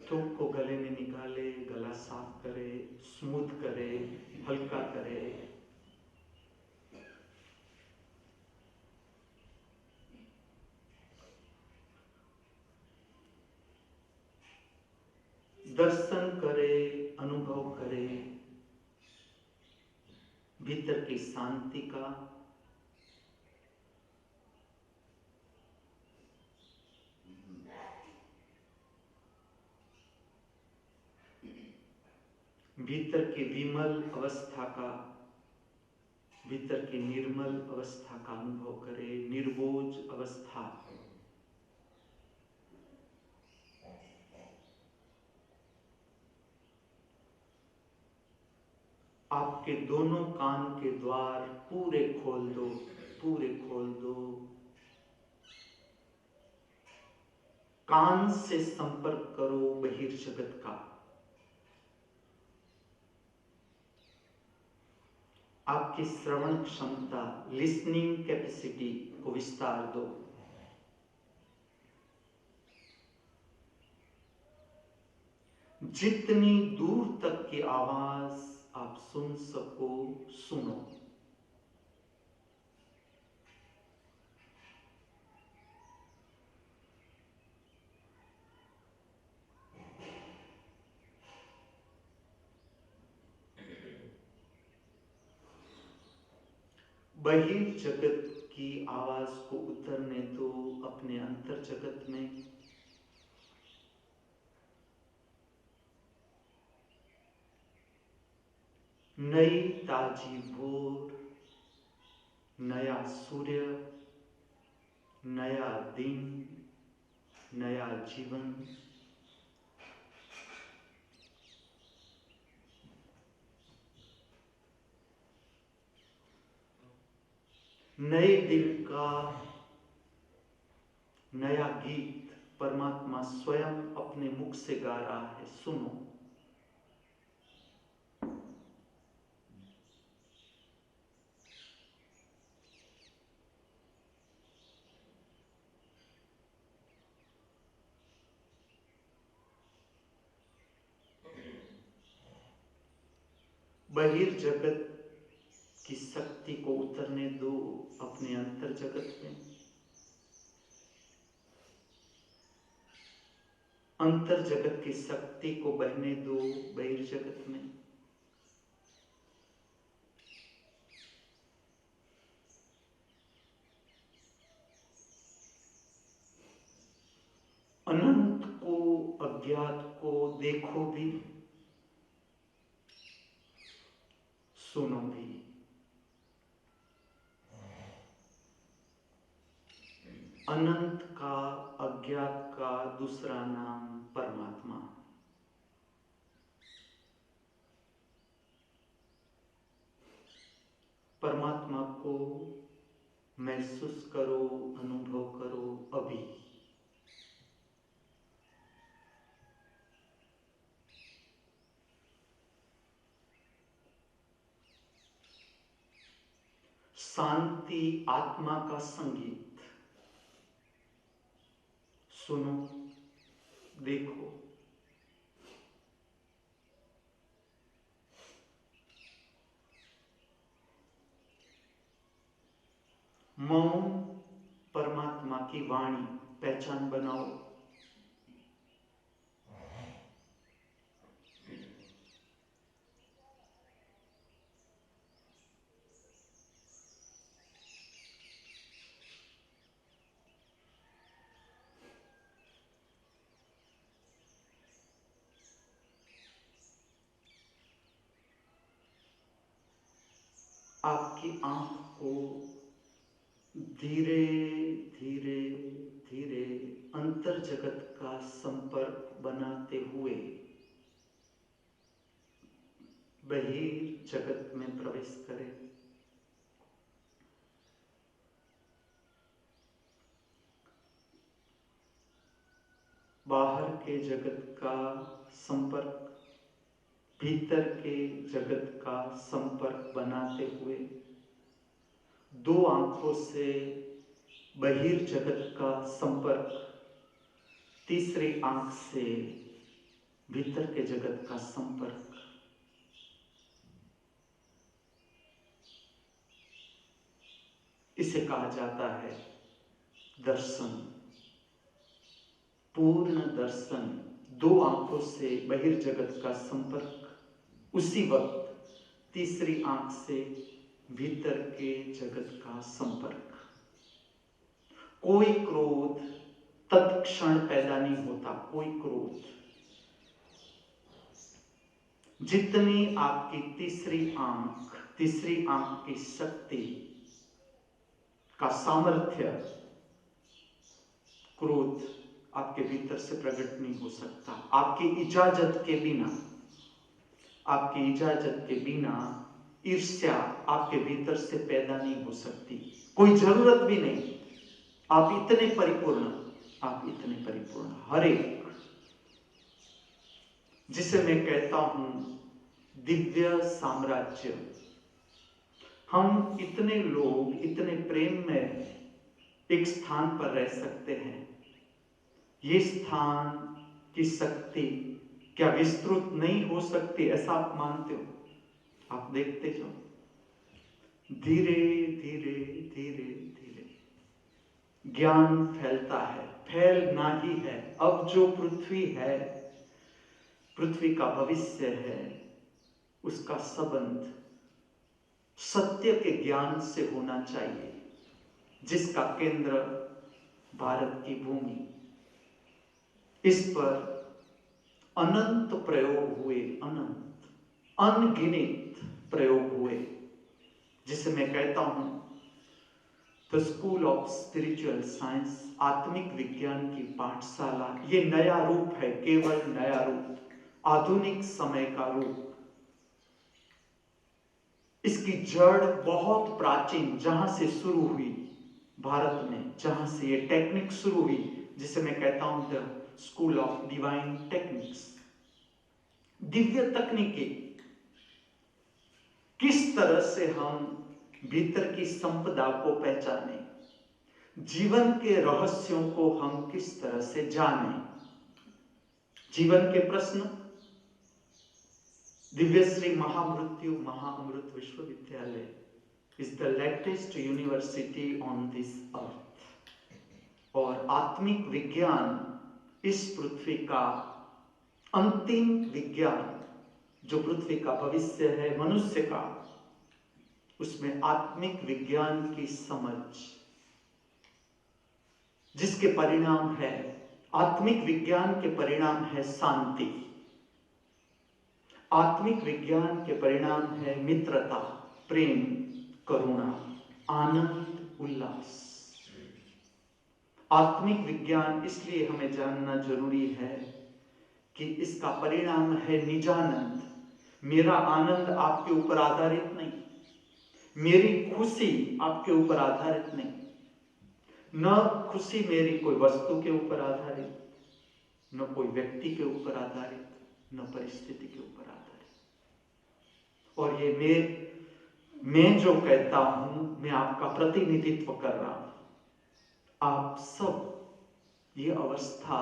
थूक को गले में निकाले, गला साफ करे, स्मूथ करे, हल्का करे। दर्शन करे, अनुभव करे भीतर की शांति का। भीतर की विमल अवस्था का, भीतर की निर्मल अवस्था का अनुभव करे, निर्बोझ अवस्था। आपके दोनों कान के द्वार पूरे खोल दो, पूरे खोल दो। कान से संपर्क करो बहिर्जगत का। आपकी श्रवण क्षमता, लिसनिंग कैपेसिटी को विस्तार दो। जितनी दूर तक की आवाज आप सुन सको सुनो। बहिर्जगत की आवाज को उतरने दो अपने अंतर जगत में। नई ताजी भोर, नया सूर्य, नया दिन, नया जीवन। नए दिल का नया गीत परमात्मा स्वयं अपने मुख से गा रहा है, सुनो। बहिर्जगत की शक्ति को उतरने दो अपने अंतर जगत में। अंतर जगत की शक्ति को बहने दो बहिर्जगत में। अनंत को, अज्ञात को देखो भी, सुनो भी। अनंत का, अज्ञात का दूसरा नाम परमात्मा। परमात्मा को महसूस करो, अनुभव करो अभी। शांति आत्मा का संगीत, सुनो, देखो। मौन परमात्मा की वाणी, पहचान बनाओ। आपकी आंख को धीरे धीरे धीरे अंतर जगत का संपर्क बनाते हुए बहिर जगत में प्रवेश करें। बाहर के जगत का संपर्क, भीतर के जगत का संपर्क बनाते हुए दो आंखों से बहिर जगत का संपर्क, तीसरी आंख से भीतर के जगत का संपर्क। इसे कहा जाता है दर्शन, पूर्ण दर्शन। दो आंखों से बहिर जगत का संपर्क, उसी वक्त तीसरी आंख से भीतर के जगत का संपर्क। कोई क्रोध तत्क्षण पैदा नहीं होता, कोई क्रोध। जितनी आपकी तीसरी आंख की शक्ति का सामर्थ्य, क्रोध आपके भीतर से प्रकट नहीं हो सकता। आपकी इजाजत के बिना ईर्ष्या आपके भीतर से पैदा नहीं हो सकती, कोई जरूरत भी नहीं। आप इतने परिपूर्ण, हर एक, जिसे मैं कहता हूं दिव्य साम्राज्य। हम इतने लोग इतने प्रेम में एक स्थान पर रह सकते हैं। ये स्थान की शक्ति क्या विस्तृत नहीं हो सकती, ऐसा आप मानते हो? आप देखते जाओ, धीरे धीरे धीरे धीरे ज्ञान फैलता है, फैलना ही है। अब जो पृथ्वी है, पृथ्वी का भविष्य है, उसका संबंध सत्य के ज्ञान से होना चाहिए, जिसका केंद्र भारत की भूमि। इस पर अनंत प्रयोग हुए, अनगिनत प्रयोग हुए, जिसे मैं कहता हूं the school of spiritual science, आत्मिक विज्ञान की पाठशाला। ये नया रूप है, केवल नया रूप, आधुनिक समय का रूप। इसकी जड़ बहुत प्राचीन, जहां से शुरू हुई भारत में, जहां से ये टेक्निक शुरू हुई, जिसे मैं कहता हूं the school of divine techniques, Divya तकनीकी, किस तरह से हम भीतर की संपदा को पहचाने, जीवन के रहस्यों को हम किस तरह से जाने। जीवन के प्रश्न दिव्यश्री महामृत्यु महाअमृत विश्वविद्यालय is the latest university on this earth, और आत्मिक विज्ञान इस पृथ्वी का अंतिम विज्ञान, जो पृथ्वी का भविष्य है मनुष्य का, उसमें आत्मिक विज्ञान की समझ, जिसके परिणाम है, आत्मिक विज्ञान के परिणाम है शांति, आत्मिक विज्ञान के परिणाम है मित्रता, प्रेम, करुणा, आनंद, उल्लास। आत्मिक विज्ञान इसलिए हमें जानना जरूरी है कि इसका परिणाम है निजानंद। मेरा आनंद आपके ऊपर आधारित नहीं, मेरी खुशी आपके ऊपर आधारित नहीं, न खुशी मेरी कोई वस्तु के ऊपर आधारित, न कोई व्यक्ति के ऊपर आधारित, न परिस्थिति के ऊपर आधारित। और ये मैं जो कहता हूं, मैं आपका प्रतिनिधित्व कर रहा हूं। आप सब ये अवस्था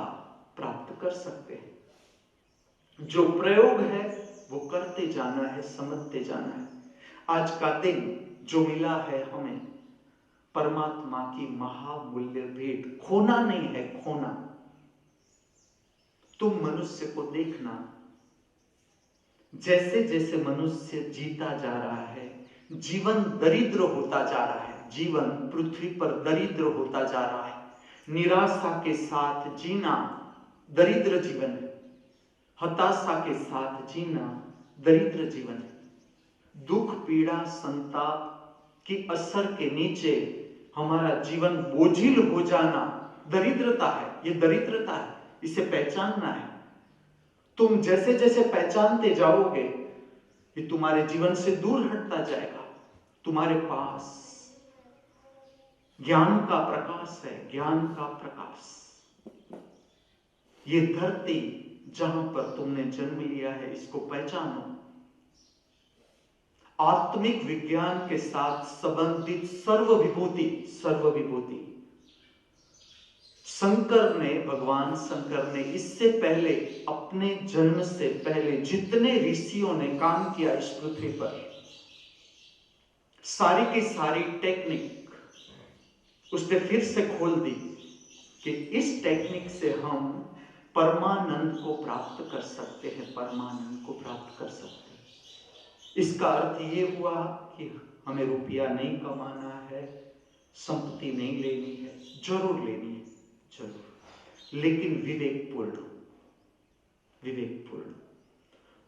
प्राप्त कर सकते हैं। जो प्रयोग है वो करते जाना है, समझते जाना है। आज का दिन जो मिला है हमें, परमात्मा की महामूल्य भेंट, खोना नहीं है, खोना। तुम मनुष्य को देखना, जैसे जैसे मनुष्य जीता जा रहा है, जीवन दरिद्र होता जा रहा है, जीवन पृथ्वी पर दरिद्र होता जा रहा है। निराशा के साथ जीना दरिद्र जीवन है, हताशा के साथ जीना दरिद्र जीवन है। दुख, पीड़ा, संताप की असर के नीचे हमारा जीवन बोझिल हो जाना दरिद्रता है। ये दरिद्रता है, इसे पहचानना है। तुम जैसे जैसे पहचानते जाओगे, ये तुम्हारे जीवन से दूर हटता जाएगा। तुम्हारे पास ज्ञान का प्रकाश है, ज्ञान का प्रकाश। ये धरती जहां पर तुमने जन्म लिया है, इसको पहचानो। आत्मिक विज्ञान के साथ संबंधित सर्वविभूति भगवान शंकर ने इससे पहले, अपने जन्म से पहले जितने ऋषियों ने काम किया इस पृथ्वी पर, सारी की सारी टेक्निक उसने फिर से खोल दी कि इस टेक्निक से हम परमानंद को प्राप्त कर सकते हैं, परमानंद को प्राप्त कर सकते हैं। इसका अर्थ ये हुआ कि हमें रुपया नहीं कमाना है, संपत्ति नहीं लेनी है, जरूर लेनी है, जरूर, लेकिन विवेकपूर्ण।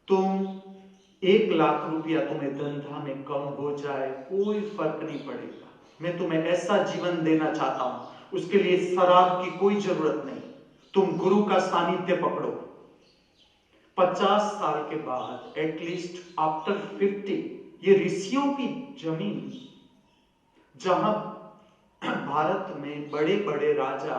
तुम 1 लाख रुपया तुम्हें धंधा में कम हो जाए, कोई फर्क नहीं पड़ेगा। मैं तुम्हें ऐसा जीवन देना चाहता हूं, उसके लिए शराब की कोई जरूरत नहीं। तुम गुरु का सानिध्य पकड़ो। 50 साल के बाद, एटलीस्ट आफ्टर 50, ये ऋषियों की जमीन, जहां भारत में बड़े बड़े राजा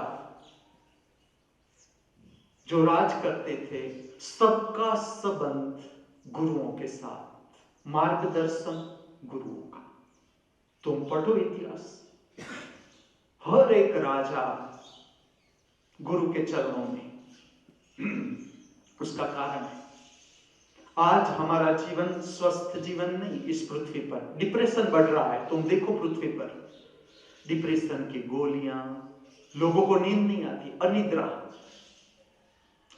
जो राज करते थे, सबका संबंध गुरुओं के साथ, मार्गदर्शन गुरुओं का। तुम पढ़ो इतिहास, हर एक राजा गुरु के चरणों में। उसका कारण है आज हमारा जीवन स्वस्थ जीवन नहीं। इस पृथ्वी पर डिप्रेशन बढ़ रहा है। तुम देखो पृथ्वी पर डिप्रेशन की गोलियां, लोगों को नींद नहीं आती, अनिद्रा।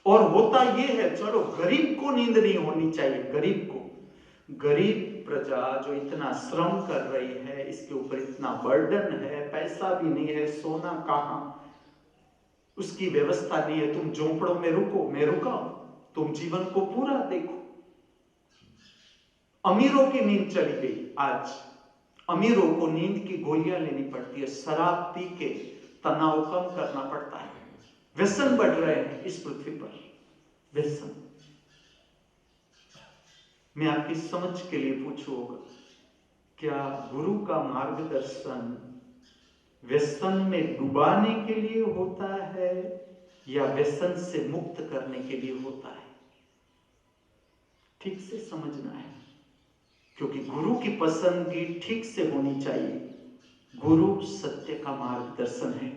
और होता यह है, चलो गरीब को नींद नहीं होनी चाहिए, गरीब प्रजा जो इतना श्रम कर रही है, इसके ऊपर इतना बर्डन है, पैसा भी नहीं है, सोना कहां, उसकी व्यवस्था नहीं है। तुम झोंपड़ों में रुको, मैं रुका हूं, तुम जीवन को पूरा देखो। अमीरों की नींद चली गई। आज अमीरों को नींद की गोलियां लेनी पड़ती है, शराब पी के तनाव कम करना पड़ता है। व्यसन बढ़ रहे हैं इस पृथ्वी पर, व्यसन। मैं आपकी समझ के लिए पूछूंगा, क्या गुरु का मार्गदर्शन व्यसन में डुबाने के लिए होता है या व्यसन से मुक्त करने के लिए होता है? ठीक से समझना है, क्योंकि गुरु की पसंदगी ठीक से होनी चाहिए। गुरु सत्य का मार्गदर्शन है,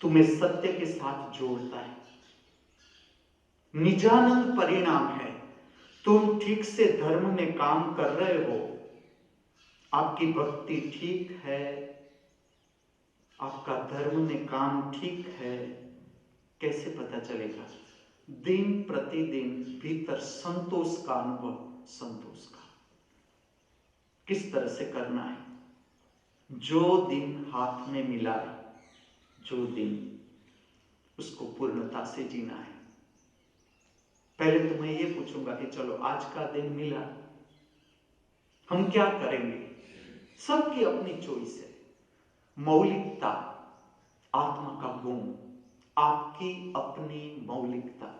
तुम्हें सत्य के साथ जोड़ता है, निजानंद परिणाम है। तुम ठीक से धर्म में काम कर रहे हो, आपकी भक्ति ठीक है, आपका धर्म में काम ठीक है, कैसे पता चलेगा? दिन प्रतिदिन भीतर संतोष का अनुभव, संतोष का किस तरह से करना है? जो दिन हाथ में मिला है, जो दिन, उसको पूर्णता से जीना है। पहले तो मैं ये पूछूंगा कि चलो आज का दिन मिला, हम क्या करेंगे? सबकी अपनी चॉइस है। मौलिकता, आत्मा का गुण, आपकी अपनी मौलिकता।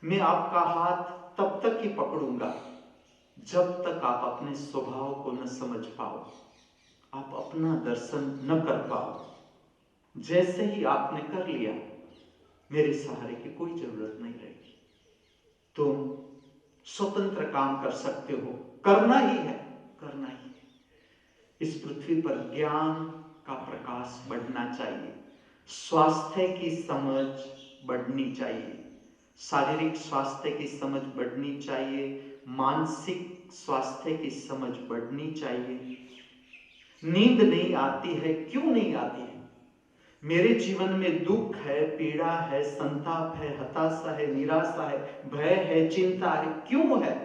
मैं आपका हाथ तब तक ही पकड़ूंगा जब तक आप अपने स्वभाव को न समझ पाओ, आप अपना दर्शन न कर पाओ। जैसे ही आपने कर लिया, मेरे सहारे की कोई जरूरत नहीं रहेगी। तुम स्वतंत्र काम कर सकते हो, करना ही है, करना ही है। इस पृथ्वी पर ज्ञान का प्रकाश बढ़ना चाहिए, स्वास्थ्य की समझ बढ़नी चाहिए, शारीरिक स्वास्थ्य की समझ बढ़नी चाहिए, मानसिक स्वास्थ्य की समझ बढ़नी चाहिए। नींद नहीं आती है, क्यों नहीं आती है? मेरे जीवन में दुख है, पीड़ा है, संताप है, हताशा है, निराशा है, भय है, चिंता है, क्यों है?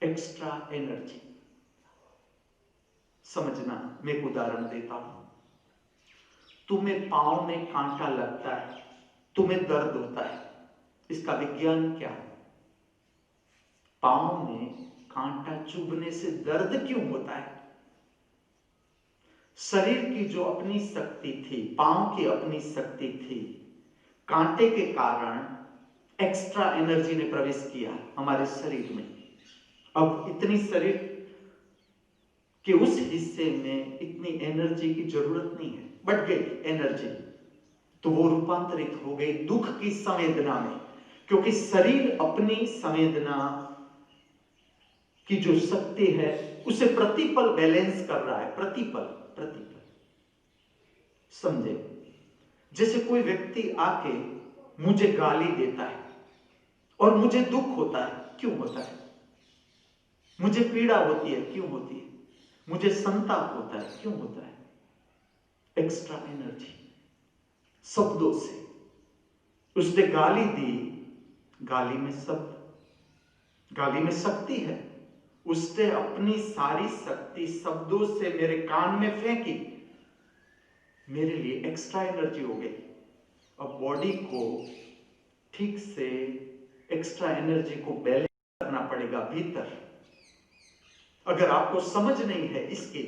Extra energy. समझना, मैं एक उदाहरण देता हूं। तुम्हें पांव में कांटा लगता है, तुम्हें दर्द होता है, इसका विज्ञान क्या है? पांव में कांटा चुभने से दर्द क्यों होता है? शरीर की जो अपनी शक्ति थी, पांव की अपनी शक्ति थी, कांटे के कारण एक्स्ट्रा एनर्जी ने प्रवेश किया हमारे शरीर में। अब इतनी शरीर के उस हिस्से में इतनी एनर्जी की जरूरत नहीं है, बढ़ गई एनर्जी, तो वो रूपांतरित हो गई दुख की संवेदना में, क्योंकि शरीर अपनी संवेदना की जो शक्ति है उसे प्रतिपल बैलेंस कर रहा है, प्रतिपल प्रतिपल। समझे? जैसे कोई व्यक्ति आके मुझे गाली देता है और मुझे दुख होता है, क्यों होता है? मुझे पीड़ा होती है, क्यों होती है? मुझे संताप होता है, क्यों होता है? एक्स्ट्रा एनर्जी, शब्दों से। उसने गाली दी, गाली में शब्द, गाली में शक्ति है, उसने अपनी सारी शक्ति शब्दों से मेरे कान में फेंकी, मेरे लिए एक्स्ट्रा एनर्जी हो गई। अब बॉडी को ठीक से एक्स्ट्रा एनर्जी को बैलेंस करना पड़ेगा भीतर। अगर आपको समझ नहीं है इसकी,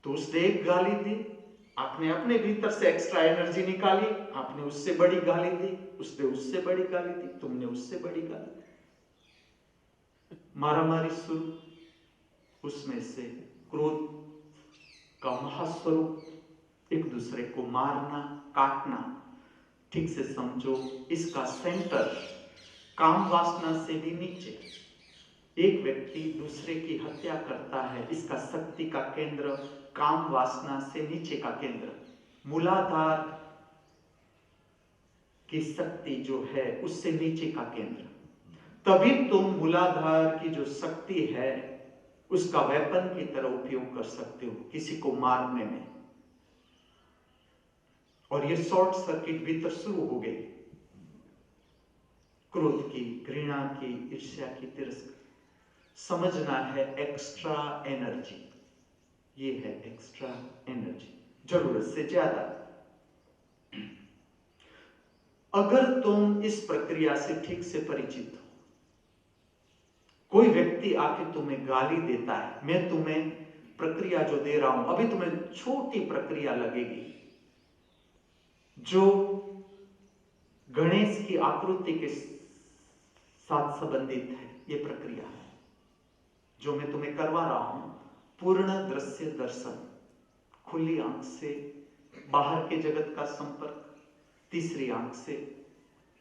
तो उसने एक गाली दी, आपने अपने भीतर से एक्स्ट्रा एनर्जी निकाली, आपने उससे बड़ी गाली दी, उसने उससे बड़ी गाली दी, तुमने उससे बड़ी गाली दी, मारामारी शुरू, उसमें से क्रोध का महास्वरूप, एक दूसरे को मारना, काटना। ठीक से समझो, इसका सेंटर काम वासना से भी नीचे। एक व्यक्ति दूसरे की हत्या करता है, इसका शक्ति का केंद्र काम वासना से नीचे का केंद्र, मूलाधार की शक्ति जो है उससे नीचे का केंद्र। तभी तुम मूलाधार की जो शक्ति है उसका वेपन की तरह उपयोग कर सकते हो किसी को मारने में। और ये शॉर्ट सर्किट भीतर शुरू हो गई, क्रोध की, घृणा की, ईर्ष्या की, तिरस्कार। समझना है एक्स्ट्रा एनर्जी, ये है एक्स्ट्रा एनर्जी, जरूरत से ज्यादा। अगर तुम इस प्रक्रिया से ठीक से परिचित हो, कोई व्यक्ति आके तुम्हें गाली देता है, मैं तुम्हें प्रक्रिया जो दे रहा हूं, अभी तुम्हें छोटी प्रक्रिया लगेगी जो गणेश की आकृति के साथ संबंधित है। ये प्रक्रिया है जो मैं तुम्हें करवा रहा हूं, पूर्ण दृश्य दर्शन। खुली आंख से बाहर के जगत का संपर्क, तीसरी आंख से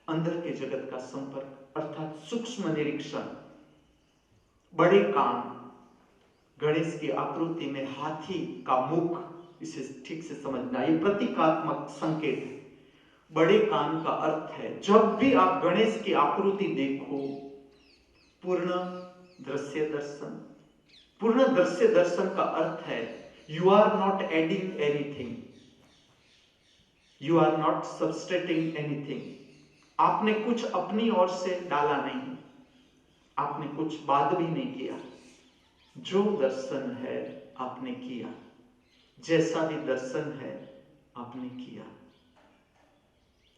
अंदर के जगत का संपर्क, अर्थात सूक्ष्म निरीक्षण, बड़े कान, गणेश की आकृति में हाथी का मुख, इसे ठीक से समझना, ये प्रतीकात्मक संकेत है। बड़े कान का अर्थ है जब भी आप गणेश की आकृति देखो, पूर्ण दृश्य दर्शन। पूर्ण दृश्य दर्शन का अर्थ है you are not adding anything, you are not subtracting anything. आपने कुछ अपनी ओर से डाला नहीं, आपने कुछ बाद भी नहीं किया। जो दर्शन है आपने किया, जैसा भी दर्शन है आपने किया।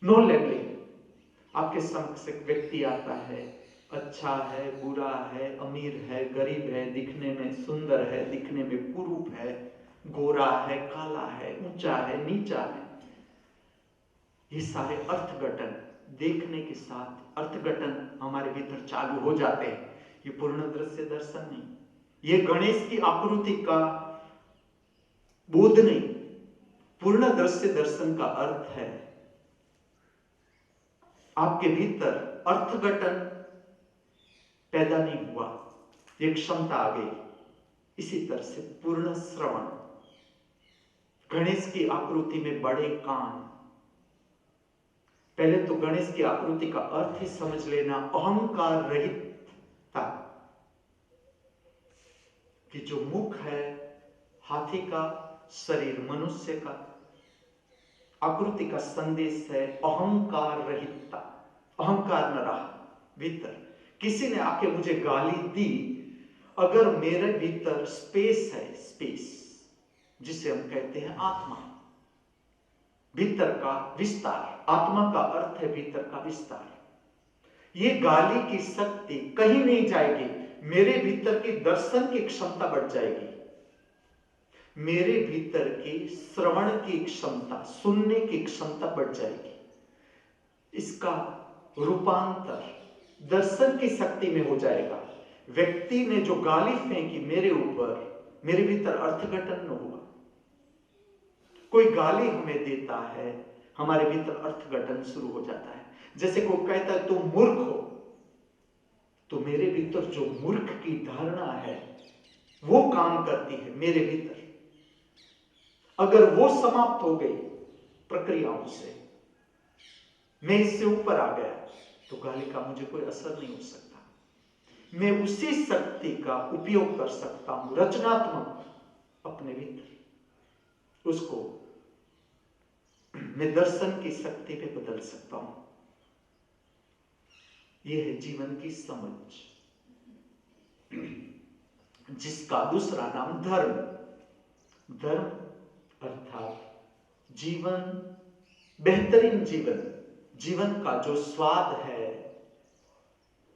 No labelling. आपके समक्ष एक व्यक्ति आता है, अच्छा है, बुरा है, अमीर है, गरीब है, दिखने में सुंदर है, दिखने में कुरूप है, गोरा है, काला है, ऊंचा है, नीचा है, ये सारे अर्थघटन देखने के साथ अर्थघटन हमारे भीतर चालू हो जाते हैं। ये पूर्ण दृश्य दर्शन नहीं, ये गणेश की आकृति का बोध नहीं। पूर्ण दृश्य दर्शन का अर्थ है आपके भीतर अर्थघटन पैदा नहीं हुआ, एक क्षमता आ गई। इसी तरह से पूर्ण श्रवण, गणेश की आकृति में बड़े कान। पहले तो गणेश की आकृति का अर्थ ही समझ लेना, अहंकार रहितता, कि जो मुख है हाथी का, शरीर मनुष्य का, आकृति का संदेश है अहंकार रहितता। अहंकार न रहा भीतर। किसी ने आके मुझे गाली दी, अगर मेरे भीतर स्पेस है, स्पेस जिसे हम कहते हैं आत्मा, भीतर का विस्तार, आत्मा का अर्थ है भीतर का विस्तार, ये गाली की शक्ति कहीं नहीं जाएगी। मेरे भीतर की दर्शन की क्षमता बढ़ जाएगी, मेरे भीतर की श्रवण की क्षमता, सुनने की क्षमता बढ़ जाएगी। इसका रूपांतर दर्शन की शक्ति में हो जाएगा। व्यक्ति ने जो गाली फेंकी मेरे ऊपर, मेरे भीतर अर्थघटन न हुआ। कोई गाली हमें देता है, हमारे भीतर अर्थघटन शुरू हो जाता है। जैसे कोई कहता है तुम मूर्ख हो, तो मेरे भीतर जो मूर्ख की धारणा है वो काम करती है मेरे भीतर। अगर वो समाप्त हो गई प्रक्रियाओं से, मैं इससे ऊपर आ गया, तो गाली का मुझे कोई असर नहीं हो सकता। मैं उसी शक्ति का उपयोग कर सकता हूं रचनात्मक अपने भीतर, उसको मैं दर्शन की शक्ति पे बदल सकता हूं। यह है जीवन की समझ, जिसका दूसरा नाम धर्म। धर्म अर्थात जीवन, बेहतरीन जीवन, जीवन का जो स्वाद है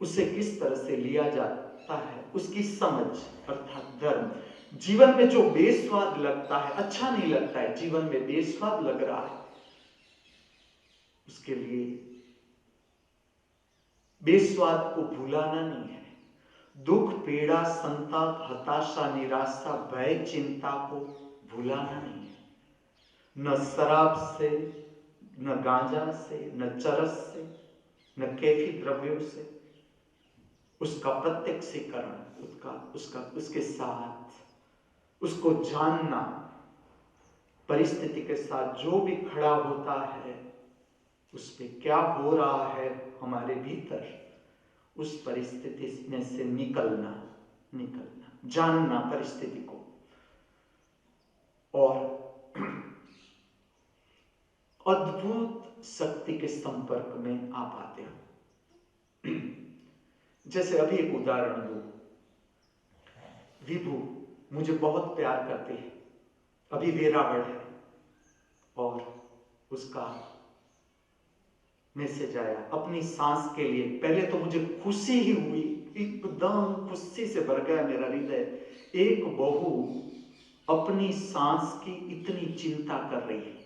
उसे किस तरह से लिया जाता है, उसकी समझ अर्थात धर्म। जीवन में जो बेस्वाद लगता है, अच्छा नहीं लगता है, जीवन में बेस्वाद लग रहा है, उसके लिए बेस्वाद को भुलाना नहीं है। दुख, पीड़ा, संताप, हताशा, निराशा, भय, चिंता को भुलाना नहीं है। न शराब से, न गांजा से, न चरस से, न कैफी द्रव्यों से, उसका प्रत्यक्षीकरण, उसके साथ उसको जानना, परिस्थिति के साथ जो भी खड़ा होता है उस पे क्या हो रहा है हमारे भीतर, उस परिस्थिति में से निकलना, जानना परिस्थिति को, और अद्भुत शक्ति के संपर्क में आ पाते हो। जैसे अभी एक उदाहरण दूं, विभू मुझे बहुत प्यार करते हैं, अभी वेरावल है और उसका मैसेज आया अपनी सांस के लिए। पहले तो मुझे खुशी ही हुई, एकदम खुशी से भर गया मेरा हृदय। एक बहू अपनी सांस की इतनी चिंता कर रही है।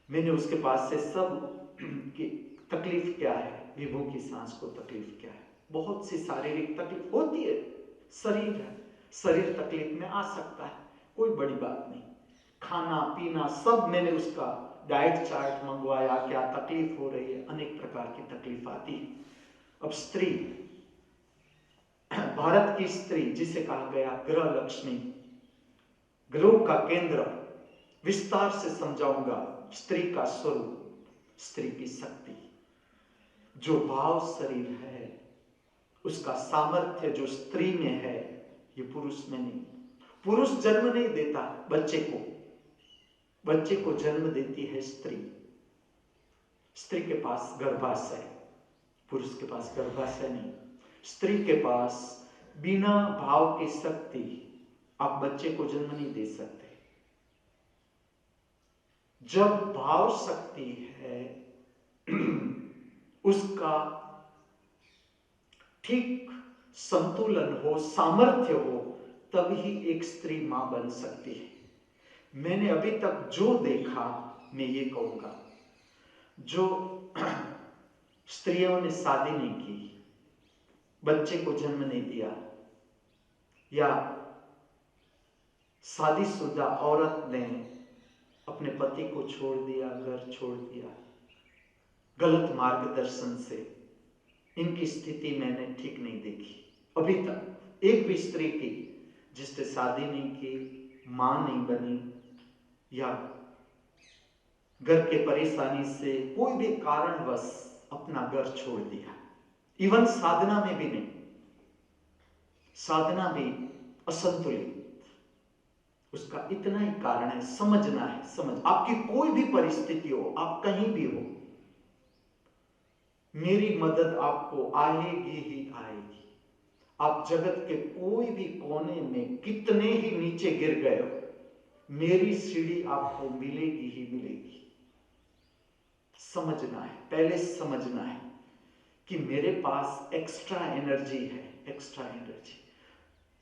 मैंने उसके पास से सब कि तकलीफ क्या है, विभू की सांस को तकलीफ क्या है। बहुत सी शारीरिक तकलीफ होती है, शरीर है, शरीर तकलीफ में आ सकता है, कोई बड़ी बात नहीं। खाना पीना सब मैंने उसका डाइट चार्ट मंगवाया, क्या तकलीफ हो रही है, अनेक प्रकार की तकलीफ आती है। अब स्त्री, भारत की स्त्री जिसे कहा गया ग्रह लक्ष्मी, ग्रह का केंद्र, विस्तार से समझाऊंगा। स्त्री का स्वरूप, स्त्री की शक्ति, जो भाव शरीर है, उसका सामर्थ्य जो स्त्री में है, ये पुरुष में नहीं। पुरुष जन्म नहीं देता बच्चे को जन्म देती है स्त्री। स्त्री के पास गर्भाशय, पुरुष के पास गर्भाशय नहीं। स्त्री के पास बिना भाव की शक्ति आप बच्चे को जन्म नहीं दे सकते। जब भाव शक्ति है, उसका ठीक संतुलन हो, सामर्थ्य हो, तभी एक स्त्री मां बन सकती है। मैंने अभी तक जो देखा, मैं ये कहूंगा, जो स्त्रियों ने शादी नहीं की, बच्चे को जन्म नहीं दिया, या शादीशुदा औरत ने अपने पति को छोड़ दिया, घर छोड़ दिया, गलत मार्गदर्शन से, इनकी स्थिति मैंने ठीक नहीं देखी अभी तक। एक भी स्त्री की जिसने शादी नहीं की, मां नहीं बनी, या घर के परेशानी से कोई भी कारणवश अपना घर छोड़ दिया, इवन साधना में भी नहीं, साधना भी असंतुलित। उसका इतना ही कारण है, समझना है। आपकी कोई भी परिस्थिति हो, आप कहीं भी हो, मेरी मदद आपको आएगी ही आएगी। आप जगत के कोई भी कोने में कितने ही नीचे गिर गए हो, मेरी सीढ़ी आपको मिलेगी ही मिलेगी। समझना है, पहले समझना है कि मेरे पास एक्स्ट्रा एनर्जी है, एक्स्ट्रा एनर्जी।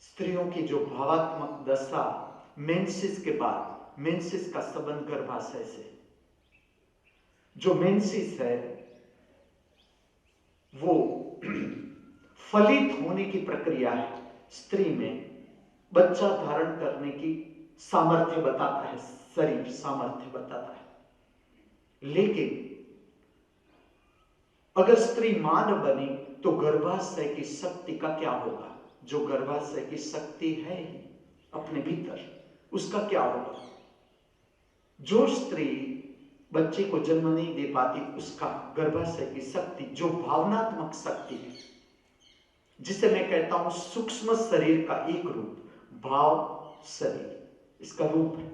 स्त्रियों की जो भावात्मक दशा, मेंसेस के बाद, मेंसेस का संबंध गर्भाशय से, जो मेंसेस है वो फलित होने की प्रक्रिया है। स्त्री में बच्चा धारण करने की सामर्थ्य बताता है, शरीर सामर्थ्य बताता है। लेकिन अगर स्त्री मां न बनी तो गर्भाशय की शक्ति का क्या होगा? जो गर्भाशय की शक्ति है ही अपने भीतर, उसका क्या होगा? जो स्त्री बच्चे को जन्म नहीं दे पाती, उसका गर्भाशय की शक्ति, जो भावनात्मक शक्ति है, जिसे मैं कहता हूं सूक्ष्म शरीर का एक रूप, भाव शरीर इसका रूप है।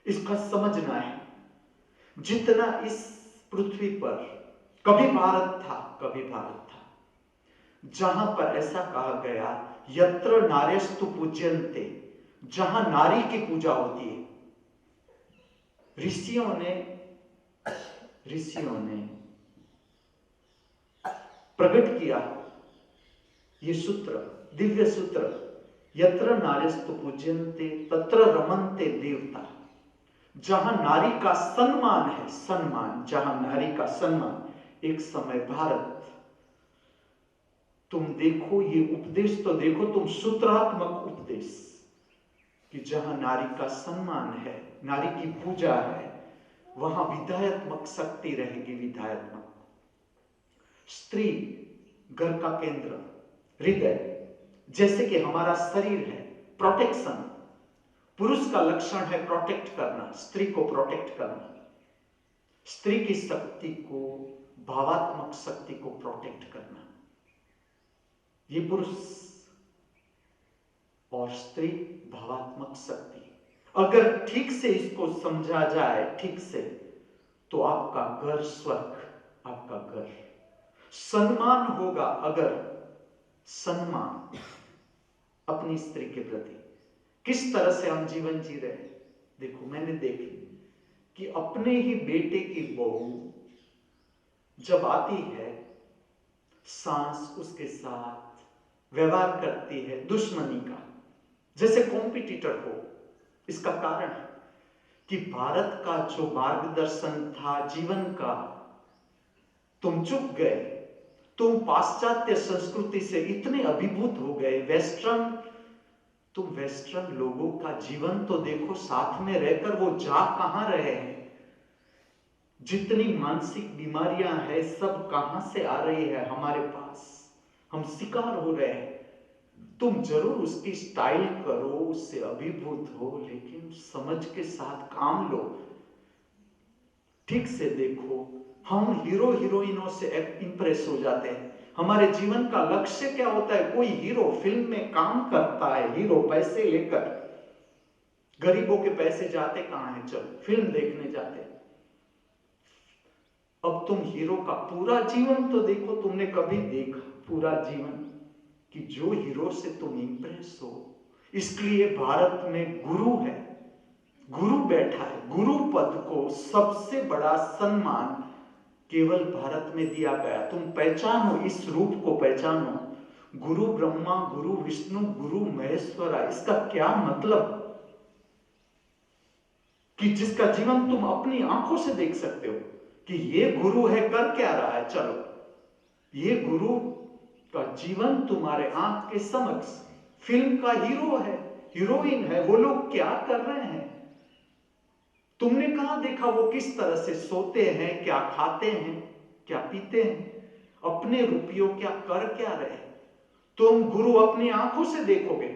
इसका समझना है। जितना इस पृथ्वी पर कभी भारत था, जहां पर ऐसा कहा गया, यत्र नार्यस्तु पूज्यन्ते, जहां नारी की पूजा होती है। ऋषियों ने प्रकट किया ये सूत्र, दिव्य सूत्र, यत्र नार्यस्तु पूज्यन्ते तत्र रमन्ते देवता। जहां नारी का सम्मान है, जहां नारी का सम्मान। एक समय भारत, तुम देखो ये उपदेश तो देखो, तुम सूत्रात्मक उपदेश, कि जहां नारी का सम्मान है, नारी की पूजा है, वहां विधायत्मक शक्ति रहेगी, विधायत्मक। स्त्री घर का केंद्र, हृदय, जैसे कि हमारा शरीर है, प्रोटेक्शन। पुरुष का लक्षण है प्रोटेक्ट करना, स्त्री को प्रोटेक्ट करना। स्त्री की शक्ति को, भावात्मक शक्ति को प्रोटेक्ट करना, ये पुरुष। और स्त्री भावात्मक शक्ति, अगर ठीक से इसको समझा जाए, ठीक से, तो आपका घर स्वर्ग, आपका घर सम्मान होगा। अगर सम्मान अपनी स्त्री के प्रति, किस तरह से हम जीवन जी रहे हैं। देखो, मैंने देखी कि अपने ही बेटे की बहू जब आती है, सास उसके साथ व्यवहार करती है दुश्मनी का, जैसे कॉम्पिटिटर हो। इसका कारण है कि भारत का जो मार्गदर्शन था जीवन का, तुम चुक गए। तुम पाश्चात्य संस्कृति से इतने अभिभूत हो गए, वेस्टर्न तुम वेस्टर्न लोगों का जीवन तो देखो, साथ में रहकर वो जा कहां रहे हैं। जितनी मानसिक बीमारियां हैं सब कहां से आ रही है हमारे पास, हम शिकार हो रहे हैं। तुम जरूर उसकी स्टाइल करो, उससे अभिभूत हो, लेकिन समझ के साथ काम लो, ठीक से देखो। हम हीरो हीरोइनों से इंप्रेस हो जाते हैं। हमारे जीवन का लक्ष्य क्या होता है? कोई हीरो फिल्म में काम करता है, हीरो पैसे लेकर, गरीबों के पैसे जाते कहां हैं? चलो फिल्म देखने जाते हैं। अब तुम हीरो का पूरा जीवन तो देखो। तुमने कभी देखा पूरा जीवन कि जो हीरो से तुम इंप्रेस हो? इसलिए भारत में गुरु है, गुरु बैठा है। गुरु पद को सबसे बड़ा सम्मान केवल भारत में दिया गया। तुम पहचानो, इस रूप को पहचानो। गुरु ब्रह्मा, गुरु विष्णु, गुरु महेश्वरा। इसका क्या मतलब? कि जिसका जीवन तुम अपनी आंखों से देख सकते हो कि ये गुरु है, कर क्या रहा है। चलो, ये गुरु का जीवन तुम्हारे आंख के समक्ष, फिल्म का हीरो है, हीरोइन है, वो लोग क्या कर रहे हैं? तुमने कहां देखा वो किस तरह से सोते हैं, क्या खाते हैं, क्या पीते हैं, अपने रुपयों क्या कर क्या रहे हैं? तुम गुरु अपनी आंखों से देखोगे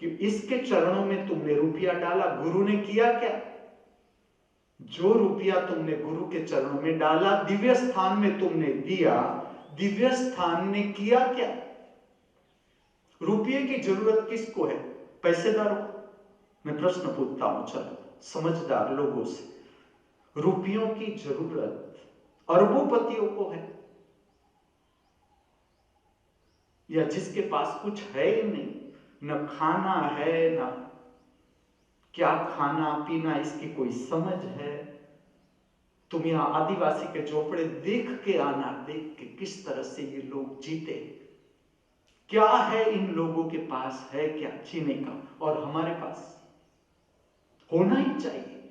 कि इसके चरणों में तुमने रुपया डाला, गुरु ने किया क्या? जो रुपया तुमने गुरु के चरणों में डाला, दिव्य स्थान में तुमने दिया, दिव्य स्थान ने किया क्या? रुपये की जरूरत किसको है? पैसेदारों को? मैं प्रश्न पूछता हूं, चलो समझदार लोगों से। रुपयों की जरूरत अरबोपतियों को है, या जिसके पास कुछ है ही नहीं, न खाना है, न क्या खाना पीना इसकी कोई समझ है। तुम यहां आदिवासी के झोपड़े देख के आना, देख के किस तरह से ये लोग जीते, क्या है इन लोगों के पास, है क्या जीने का? और हमारे पास होना ही चाहिए।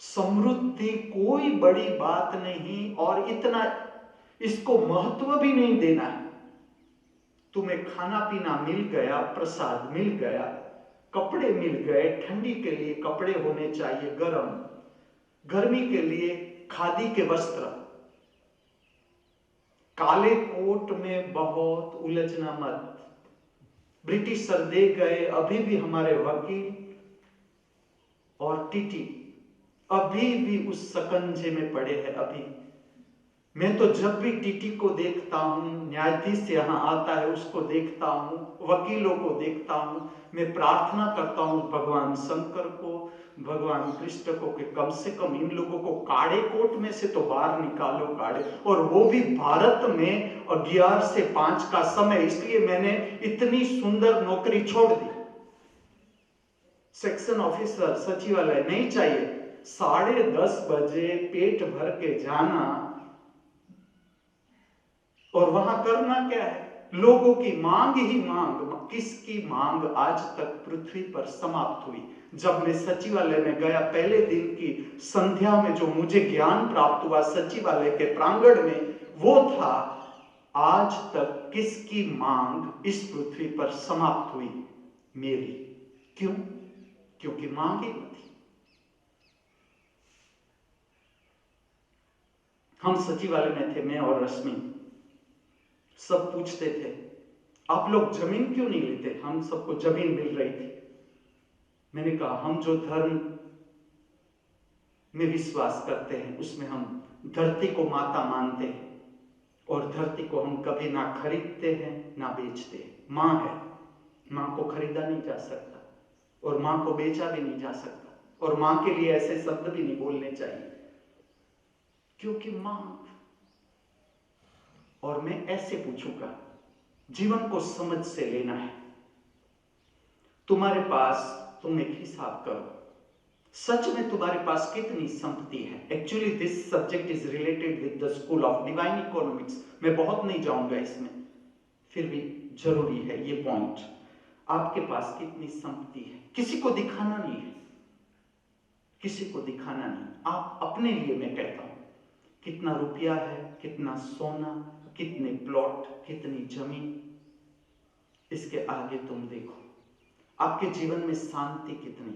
समृद्धि कोई बड़ी बात नहीं, और इतना इसको महत्व भी नहीं देना है। तुम्हें खाना पीना मिल गया, प्रसाद मिल गया, कपड़े मिल गए, ठंडी के लिए कपड़े होने चाहिए गर्म, गर्मी के लिए खादी के वस्त्र। काले कोट में बहुत उलझना मत। ब्रिटिश सर दे गए, अभी भी हमारे वकील और टीटी अभी भी उस शकंजे में पड़े हैं। अभी मैं तो जब भी टीटी को देखता हूं, न्यायाधीश यहां आता है उसको देखता हूं, वकीलों को देखता हूं, मैं प्रार्थना करता हूं भगवान शंकर को, भगवान कृष्ण को कि कम से कम इन लोगों को काड़े कोट में से तो बाहर निकालो, काड़े, और वो भी भारत में 11 से 5 का समय। इसलिए मैंने इतनी सुंदर नौकरी छोड़ दी। सेक्शन ऑफिसर, सचिवालय नहीं चाहिए। 10:30 बजे पेट भर के जाना, और वहां करना क्या है? लोगों की मांग ही मांग। किसकी मांग आज तक पृथ्वी पर समाप्त हुई? जब मैं सचिवालय में गया, पहले दिन की संध्या में जो मुझे ज्ञान प्राप्त हुआ सचिवालय के प्रांगण में, वो था आज तक किसकी मांग इस पृथ्वी पर समाप्त हुई? मेरी। क्यों? क्योंकि मांग ही न थी। हम सचिवालय में थे, मैं और रश्मि, सब पूछते थे आप लोग जमीन क्यों नहीं लेते? हम सबको जमीन मिल रही थी। मैंने कहा हम जो धर्म में विश्वास करते हैं उसमें हम धरती को माता मानते हैं, और धरती को हम कभी ना खरीदते हैं ना बेचते हैं। मां है, मां को खरीदा नहीं जा सकता और मां को बेचा भी नहीं जा सकता, और मां के लिए ऐसे शब्द भी नहीं बोलने चाहिए, क्योंकि मां। और मैं ऐसे पूछूंगा, जीवन को समझ से लेना है। तुम्हारे पास, तुम एक हिसाब करो, सच में तुम्हारे पास कितनी संपत्ति है? Actually this subject is related with the school of divine economics. मैं बहुत नहीं जाऊंगा इसमें, फिर भी जरूरी है ये पॉइंट। आपके पास कितनी संपत्ति है? किसी को दिखाना नहीं है, किसी को दिखाना नहीं। आप अपने लिए, मैं कहता हूं, कितना रुपया है, कितना सोना, कितने प्लॉट, कितनी जमीन, इसके आगे तुम देखो। आपके जीवन में शांति कितनी?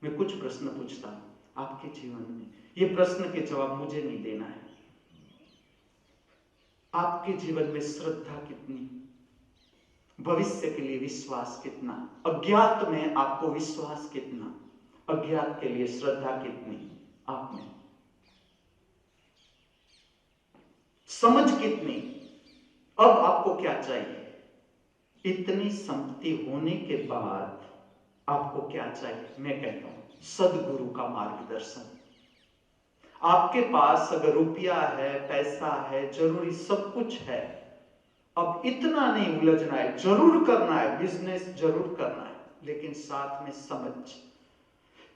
मैं कुछ प्रश्न पूछता हूं आपके जीवन में। ये प्रश्न के जवाब मुझे नहीं देना है। आपके जीवन में श्रद्धा कितनी? भविष्य के लिए विश्वास कितना? अज्ञात में आपको विश्वास कितना? अज्ञात के लिए श्रद्धा कितनी आप में? समझ कितनी? अब आपको क्या चाहिए? इतनी संपत्ति होने के बाद आपको क्या चाहिए? मैं कहता हूं सद्गुरु का मार्गदर्शन। आपके पास अगर रुपया है, पैसा है, जरूरी सब कुछ है, अब इतना नहीं उलझना है। जरूर करना है, बिजनेस जरूर करना है, लेकिन साथ में समझ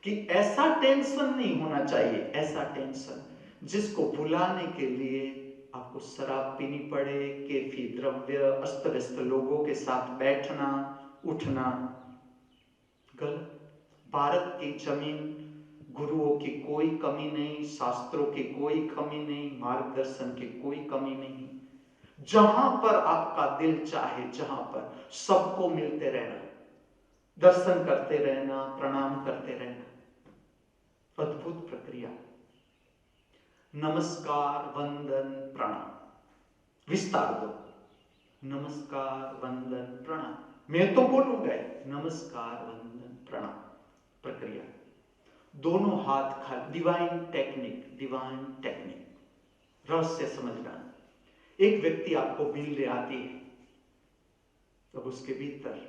कि ऐसा टेंशन नहीं होना चाहिए, ऐसा टेंशन जिसको भुलाने के लिए आपको शराब पीनी पड़े, कैफी द्रव्य, अस्त व्यस्त लोगों के साथ बैठना उठना। गलत। भारत की जमीन, गुरुओं की कोई कमी नहीं, शास्त्रों की कोई कमी नहीं, मार्गदर्शन की कोई कमी नहीं। जहां पर आपका दिल चाहे, जहां पर सबको मिलते रहना, दर्शन करते रहना, प्रणाम करते रहना। अद्भुत प्रक्रिया। नमस्कार, वंदन, प्रणाम। विस्तार दो। नमस्कार, वंदन, प्रणाम। मैं तो बोलूंगा नमस्कार, वंदन, प्रणाम। प्रक्रिया। दोनों हाथ खाली। Divine technique, divine technique. रहस्य समझना। एक व्यक्ति आपको मिलने आती है, तब उसके भीतर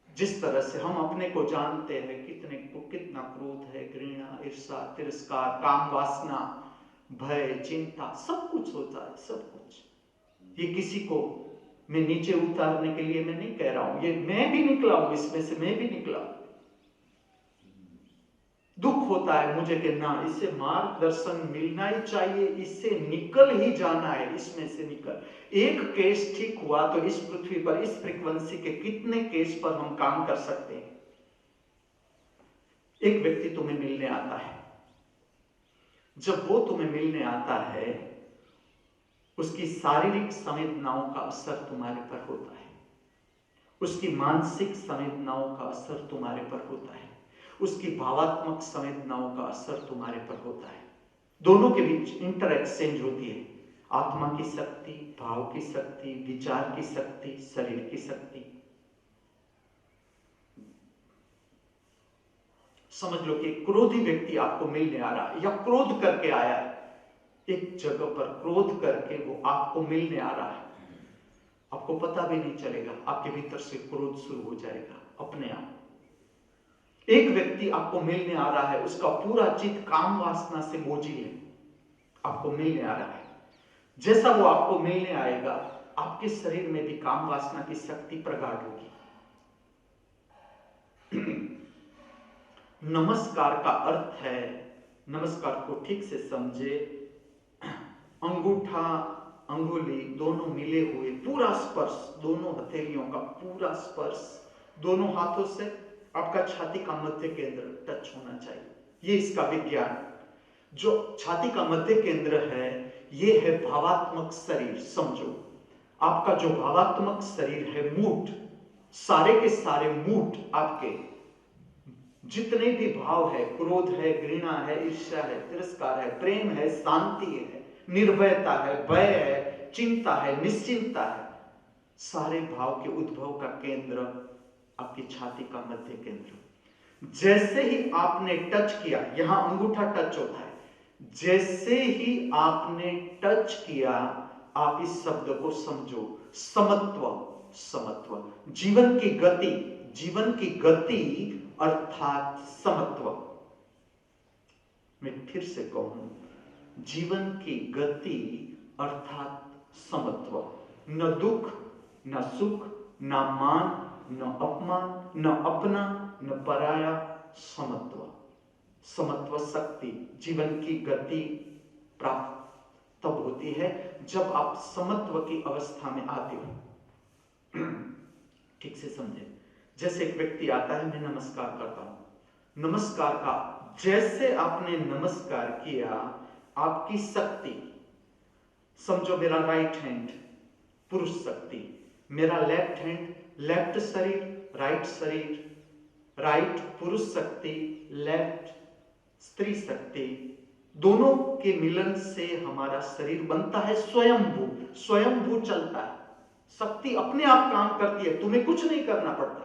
जिस तरह से हम अपने को जानते हैं, कितना क्रोध है, घृणा, ईर्ष्या, तिरस्कार, काम वासना, भय, चिंता, सब कुछ होता है, सब कुछ। ये किसी को मैं नीचे उतारने के लिए मैं नहीं कह रहा हूं, ये मैं भी निकला हूं, इसमें से मैं भी निकला। दुख होता है मुझे कि ना, इससे मार्गदर्शन मिलना ही चाहिए, इससे निकल ही जाना है, इसमें से निकल। एक केस ठीक हुआ तो इस पृथ्वी पर इस फ्रीक्वेंसी के कितने केस पर हम काम कर सकते हैं। एक व्यक्ति तुम्हें मिलने आता है, जब वो तुम्हें मिलने आता है, उसकी शारीरिक संवेदनाओं का असर तुम्हारे पर होता है, उसकी मानसिक संवेदनाओं का असर तुम्हारे पर होता है, उसकी भावात्मक संवेदनाओं का असर तुम्हारे पर होता है। दोनों के बीच इंटर एक्सचेंज होती है। आत्मा की शक्ति, भाव की शक्ति, विचार की शक्ति, शरीर की शक्ति। समझ लो कि क्रोधी व्यक्ति आपको मिलने आ रहा है या क्रोध करके आया है, एक जगह पर क्रोध करके वो आपको मिलने आ रहा है, आपको पता भी नहीं चलेगा, आपके भीतर से क्रोध शुरू हो जाएगा अपने आप। एक व्यक्ति आपको मिलने आ रहा है, उसका पूरा चित्त काम वासना से बोझिल है, आपको मिलने आ रहा है। जैसा वो आपको मिलने आएगा, आपके शरीर में भी काम वासना की शक्ति प्रगाढ़ होगी। नमस्कार का अर्थ है, नमस्कार को ठीक से समझे, अंगूठा अंगुली दोनों मिले हुए, पूरा स्पर्श, दोनों हथेलियों का पूरा स्पर्श, दोनों हाथों से आपका छाती का मध्य केंद्र टच होना चाहिए। ये इसका विज्ञान। जो छाती का मध्य केंद्र है, ये है भावात्मक शरीर। समझो, आपका जो भावात्मक शरीर है, मूड, सारे के सारे मूड, आपके जितने भी भाव है, क्रोध है, घृणा है, ईर्ष्या है, तिरस्कार है, प्रेम है, शांति है, निर्भयता है, भय है, चिंता है, निश्चिंता है, सारे भाव के उद्भव का केंद्र आपकी छाती का मध्य केंद्र। जैसे ही आपने टच किया, यहां अंगूठा टच होता है, जैसे ही आपने टच किया, आप इस शब्द को समझो, समत्व। समत्व, जीवन की गति, जीवन की गति अर्थात समत्व। मैं फिर से कहूं, जीवन की गति अर्थात समत्व। न दुख, न सुख, न मान, न अपमान, न अपना, न पराया, समत्व। समत्व शक्ति, जीवन की गति प्राप्त तब होती है जब आप समत्व की अवस्था में आते हो। ठीक से समझे। जैसे एक व्यक्ति आता है, मैं नमस्कार करता हूं, नमस्कार का जैसे आपने नमस्कार किया, आपकी शक्ति, समझो मेरा राइट हैंड पुरुष शक्ति, मेरा लेफ्ट हैंड लेफ्ट शरीर, राइट शरीर राइट पुरुष शक्ति, लेफ्ट स्त्री शक्ति, दोनों के मिलन से हमारा शरीर बनता है स्वयंभू। स्वयंभू चलता है, शक्ति अपने आप काम करती है, तुम्हें कुछ नहीं करना पड़ता।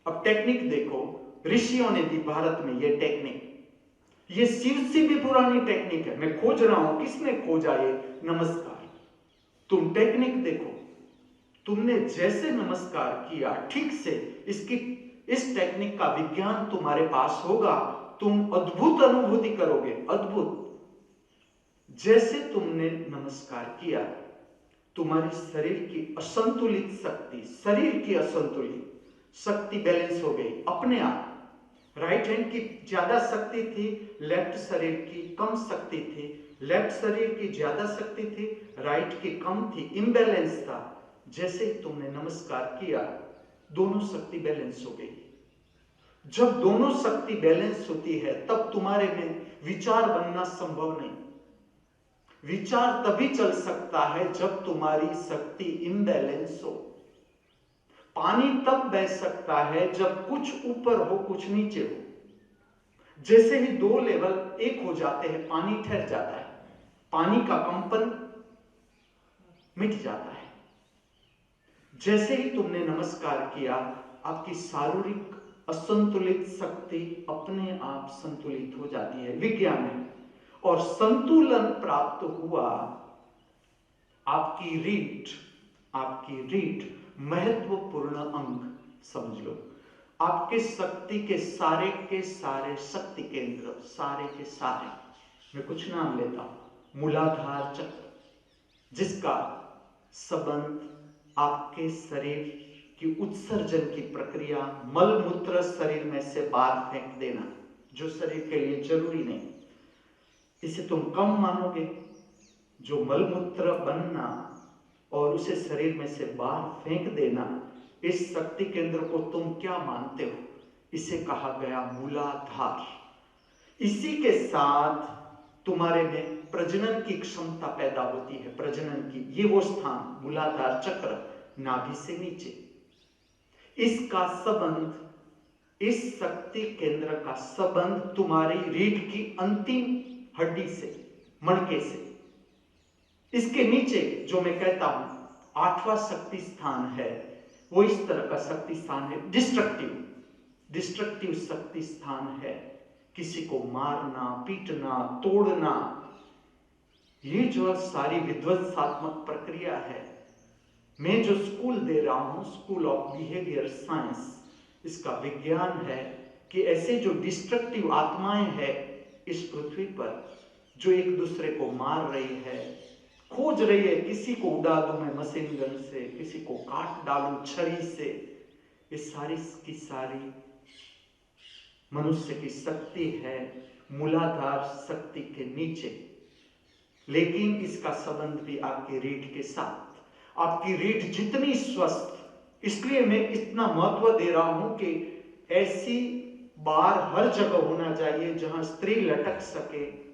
अब टेक्निक देखो, ऋषियों ने दी भारत में ये टेक्निक, ये शिव से भी पुरानी टेक्निक है। मैं खोज रहा हूं, किसने खोजा ये नमस्कार? तुम टेक्निक देखो, तुमने जैसे नमस्कार किया ठीक से इस टेक्निक का विज्ञान तुम्हारे पास होगा, तुम अद्भुत अनुभूति करोगे, अद्भुत। जैसे तुमने नमस्कार किया, तुम्हारी शरीर की असंतुलित शक्ति, शरीर की असंतुलित शक्ति बैलेंस हो गई अपने आप। राइट हैंड की ज्यादा शक्ति थी, लेफ्ट शरीर की कम शक्ति थी, लेफ्ट शरीर की ज्यादा शक्ति थी, राइट की कम थी, इम्बैलेंस था। जैसे ही तुमने नमस्कार किया, दोनों शक्ति बैलेंस हो गई। जब दोनों शक्ति बैलेंस होती है, तब तुम्हारे में विचार बनना संभव नहीं। विचार तभी चल सकता है जब तुम्हारी शक्ति इम्बैलेंस हो। पानी तब बह सकता है जब कुछ ऊपर हो, कुछ नीचे हो। जैसे ही दो लेवल एक हो जाते हैं, पानी ठहर जाता है, पानी का कंपन मिट जाता है। जैसे ही तुमने नमस्कार किया, आपकी शारीरिक असंतुलित शक्ति अपने आप संतुलित हो जाती है, विज्ञान है। और संतुलन प्राप्त हुआ, आपकी रीढ़ महत्वपूर्ण अंग समझ लो। आपके शक्ति के सारे शक्ति केंद्र, सारे के सारे, मैं कुछ नाम लेता हूं। मूलाधार चक्र, जिसका संबंध आपके शरीर की उत्सर्जन की प्रक्रिया, मल मूत्र शरीर में से बाहर फेंक देना, जो शरीर के लिए जरूरी नहीं, इसे तुम कम मानोगे। जो मल मूत्र बनना और उसे शरीर में से बाहर फेंक देना, इस शक्ति केंद्र को तुम क्या मानते हो? इसे कहा गया मूलाधार। इसी के साथ तुम्हारे में प्रजनन की क्षमता पैदा होती है, प्रजनन की। ये वो स्थान मूलाधार चक्र, नाभि से नीचे। इसका संबंध, इस शक्ति केंद्र का संबंध तुम्हारी रीढ़ की अंतिम हड्डी से, मणके से। इसके नीचे जो मैं कहता हूं 8वां शक्ति स्थान है, वो इस तरह का शक्ति स्थान है, डिस्ट्रक्टिव शक्ति स्थान है। किसी को मारना, पीटना, तोड़ना, ये जो सारी विध्वंसात्मक प्रक्रिया है। मैं जो स्कूल दे रहा हूं, स्कूल ऑफ बिहेवियर साइंस, इसका विज्ञान है कि ऐसे जो डिस्ट्रक्टिव आत्माएं हैं इस पृथ्वी पर, जो एक दूसरे को मार रही है, खोज रही है, किसी को उड़ा दूं मैं मशीन गन से, किसी को काट डालूं छरी से, ये सारी की सारी मनुष्य की शक्ति है मूलाधार शक्ति के नीचे। लेकिन इसका संबंध भी आपकी रीढ़ के साथ। आपकी रीढ़ जितनी स्वस्थ, इसलिए मैं इतना महत्व दे रहा हूं कि ऐसी बार हर जगह होना चाहिए जहां स्त्री लटक सके,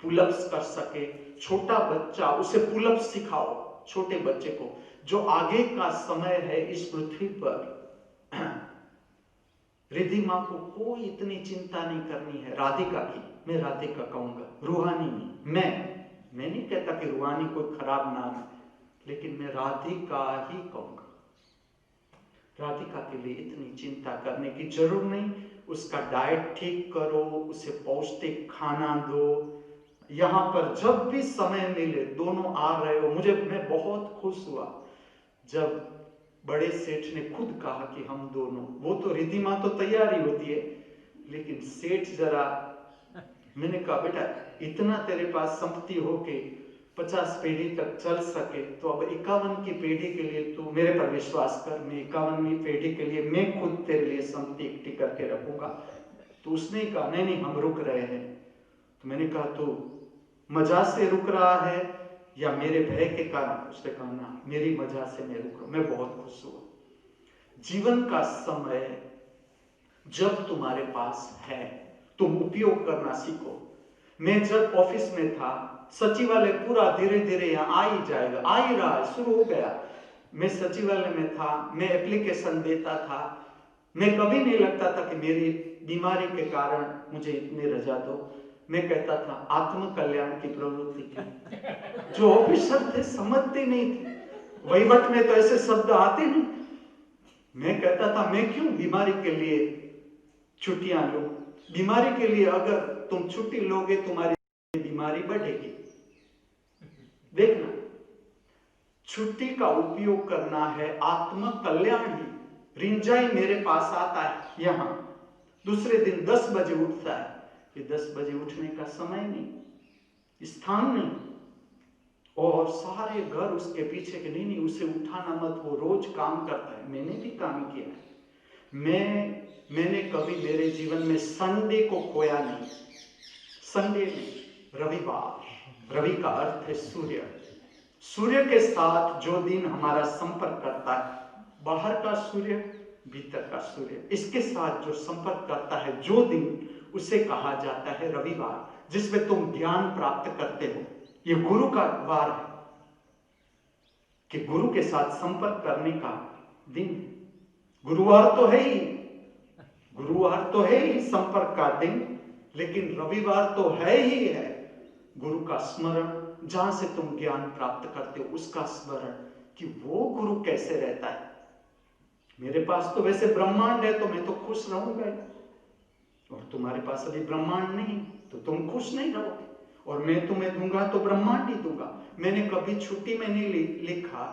पुलअप्स कर सके। छोटा बच्चा, उसे पुलअप्स सिखाओ, छोटे बच्चे को, जो आगे का समय है इस पृथ्वी पर। रिद्धिमा को कोई इतनी चिंता नहीं करनी है, राधिका की, मैं राधिका कहूंगा, रूहानी नहीं। मैं नहीं कहता कि रूहानी कोई खराब नाम है, लेकिन मैं राधिका ही कहूंगा। राधिका के लिए इतनी चिंता करने की जरूर नहीं। उसका डाइट ठीक करो, उसे पौष्टिक खाना दो। यहां पर जब भी समय मिले, दोनों आ रहे हो। मैं बहुत खुश हुआ जब बड़े सेठ ने खुद कहा कि हम दोनों, वो तो रिद्धिमा तो तैयारी होती है, लेकिन सेठ जरा, मैंने कहा बेटा इतना तेरे पास संपत्ति हो के 50 पीढ़ी तक चल सके, तो अब 51 की पीढ़ी के लिए तू मेरे पर विश्वास कर, मैं 51वीं पीढ़ी के लिए मैं खुद तेरे लिए संपत्ति इकट्ठी करके रखूंगा। तो उसने कहा नहीं नहीं हम रुक रहे हैं। तो मैंने कहा तो मजा से रुक रहा है या मेरे भय के कारण? उसने कहा ना, मेरी मजा से मैं रुक रहा हूं। मैं बहुत खुश हुआ। जीवन का समय जब तुम्हारे पास है, तुम उपयोग करना सीखो। मैं जब ऑफिस में था, सचिवालय पूरा धीरे धीरे यहाँ आ ही जाएगा, आ ही रहा है, शुरू हो गया। मैं सचिवालय में था, मैं एप्लीकेशन देता था, मैं कभी नहीं लगता था कि मेरी बीमारी के कारण मुझे इतनी रजा दो। मैं कहता था आत्म कल्याण की प्रवृत्ति थी। जो ऑफिसर थे समझते नहीं थे, वहीवट में तो ऐसे शब्द आते नहीं। मैं कहता था मैं क्यों बीमारी के लिए छुट्टियां लो? बीमारी के लिए अगर तुम छुट्टी लोगे तुम्हारी बीमारी बढ़ेगी। देखना, छुट्टी का उपयोग करना है आत्म कल्याण ही। रिंजाई मेरे पास आता है यहां, दूसरे दिन 10 बजे उठता है। ये 10 बजे उठने का समय नहीं, स्थान नहीं, और सारे घर उसके पीछे के नहीं उसे उठाना मत, वो रोज काम करता है। मैंने भी काम किया है। मैंने कभी मेरे जीवन में संडे को खोया नहीं। संडे में रविवार, रवि का अर्थ है सूर्य। सूर्य के साथ जो दिन हमारा संपर्क करता है, बाहर का सूर्य, भीतर का सूर्य, इसके साथ जो संपर्क करता है जो दिन, उसे कहा जाता है रविवार, जिसमें तुम ज्ञान प्राप्त करते हो। ये गुरु का वार है कि गुरु के साथ संपर्क करने का दिन। गुरुवार तो है ही, गुरुवार तो है ही संपर्क का दिन, लेकिन रविवार तो है ही है गुरु का स्मरण, जहां से तुम ज्ञान प्राप्त करते हो उसका स्मरण, कि वो गुरु कैसे रहता है। मेरे पास तो वैसे ब्रह्मांड है तो मैं तो खुश रहूंगा ही, और तुम्हारे पास अभी ब्रह्मांड नहीं तो तुम खुश नहीं रहोगे। और मैं तुम्हें दूंगा तो ब्रह्मांड ही दूंगा। मैंने कभी छुट्टी में नहीं लिखा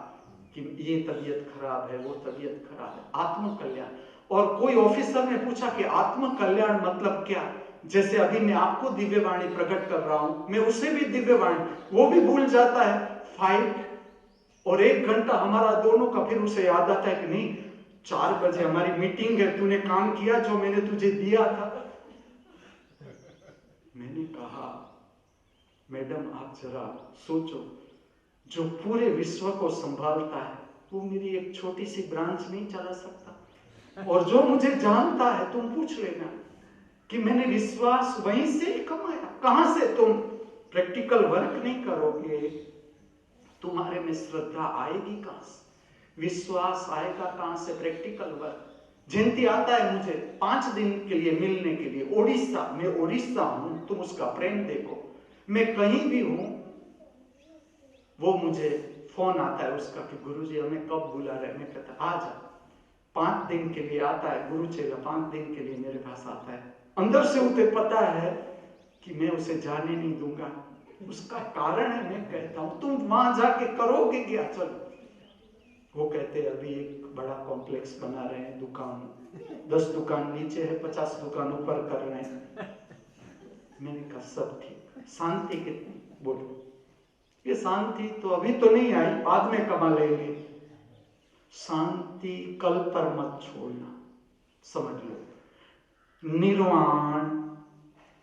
कि ये तबीयत खराब है, वो तबीयत खराब है। आत्म कल्याण। और कोई ऑफिसर ने पूछा कि आत्म कल्याण मतलब क्या? जैसे अभी मैं आपको दिव्यवाणी प्रकट कर रहा हूं, मैं उसे भी दिव्यवाणी, वो भी भूल जाता है फाइल, और 1 घंटा हमारा दोनों का, फिर उसे याद आता है कि नहीं 4 बजे हमारी मीटिंग है, तूने काम किया जो मैंने तुझे दिया था। मैंने कहा मैडम आप जरा सोचो, जो पूरे विश्व को संभालता है वो मेरी एक छोटी सी ब्रांच नहीं चला सकता? और जो मुझे जानता है, तुम पूछ लेना कि मैंने विश्वास वहीं से ही कमाया। कहां से? तुम प्रैक्टिकल वर्क नहीं करोगे, तुम्हारे में श्रद्धा आएगी कहां से? विश्वास आएगा कहां से? Practical work. जयंती आता है मुझे 5 दिन के लिए मिलने के लिए ओडिशा, मैं ओडिशा हूं, तुम उसका प्रेम देखो। मैं कहीं भी हूं, वो मुझे फोन आता है उसका कि गुरुजी हमें कब बुला रहे हैं। मैं कहता आ जा। 5 दिन के लिए आता है गुरु चेला, 5 दिन के लिए मेरे पास आता है। अंदर से उसे पता है कि मैं उसे जाने नहीं दूंगा। उसका कारण है, मैं कहता हूं तुम वहां जाके करोगे क्या? चलो। वो कहते हैं अभी एक बड़ा कॉम्प्लेक्स बना रहे हैं, दुकान 10 दुकान नीचे है, 50 दुकान ऊपर कर रहे हैं। मैंने कहा सब ठीक। शांति कितनी? बोलो। ये शांति तो अभी तो नहीं आई, बाद में कमा लेंगे। शांति कल पर मत छोड़ना, समझ लो। निर्वाण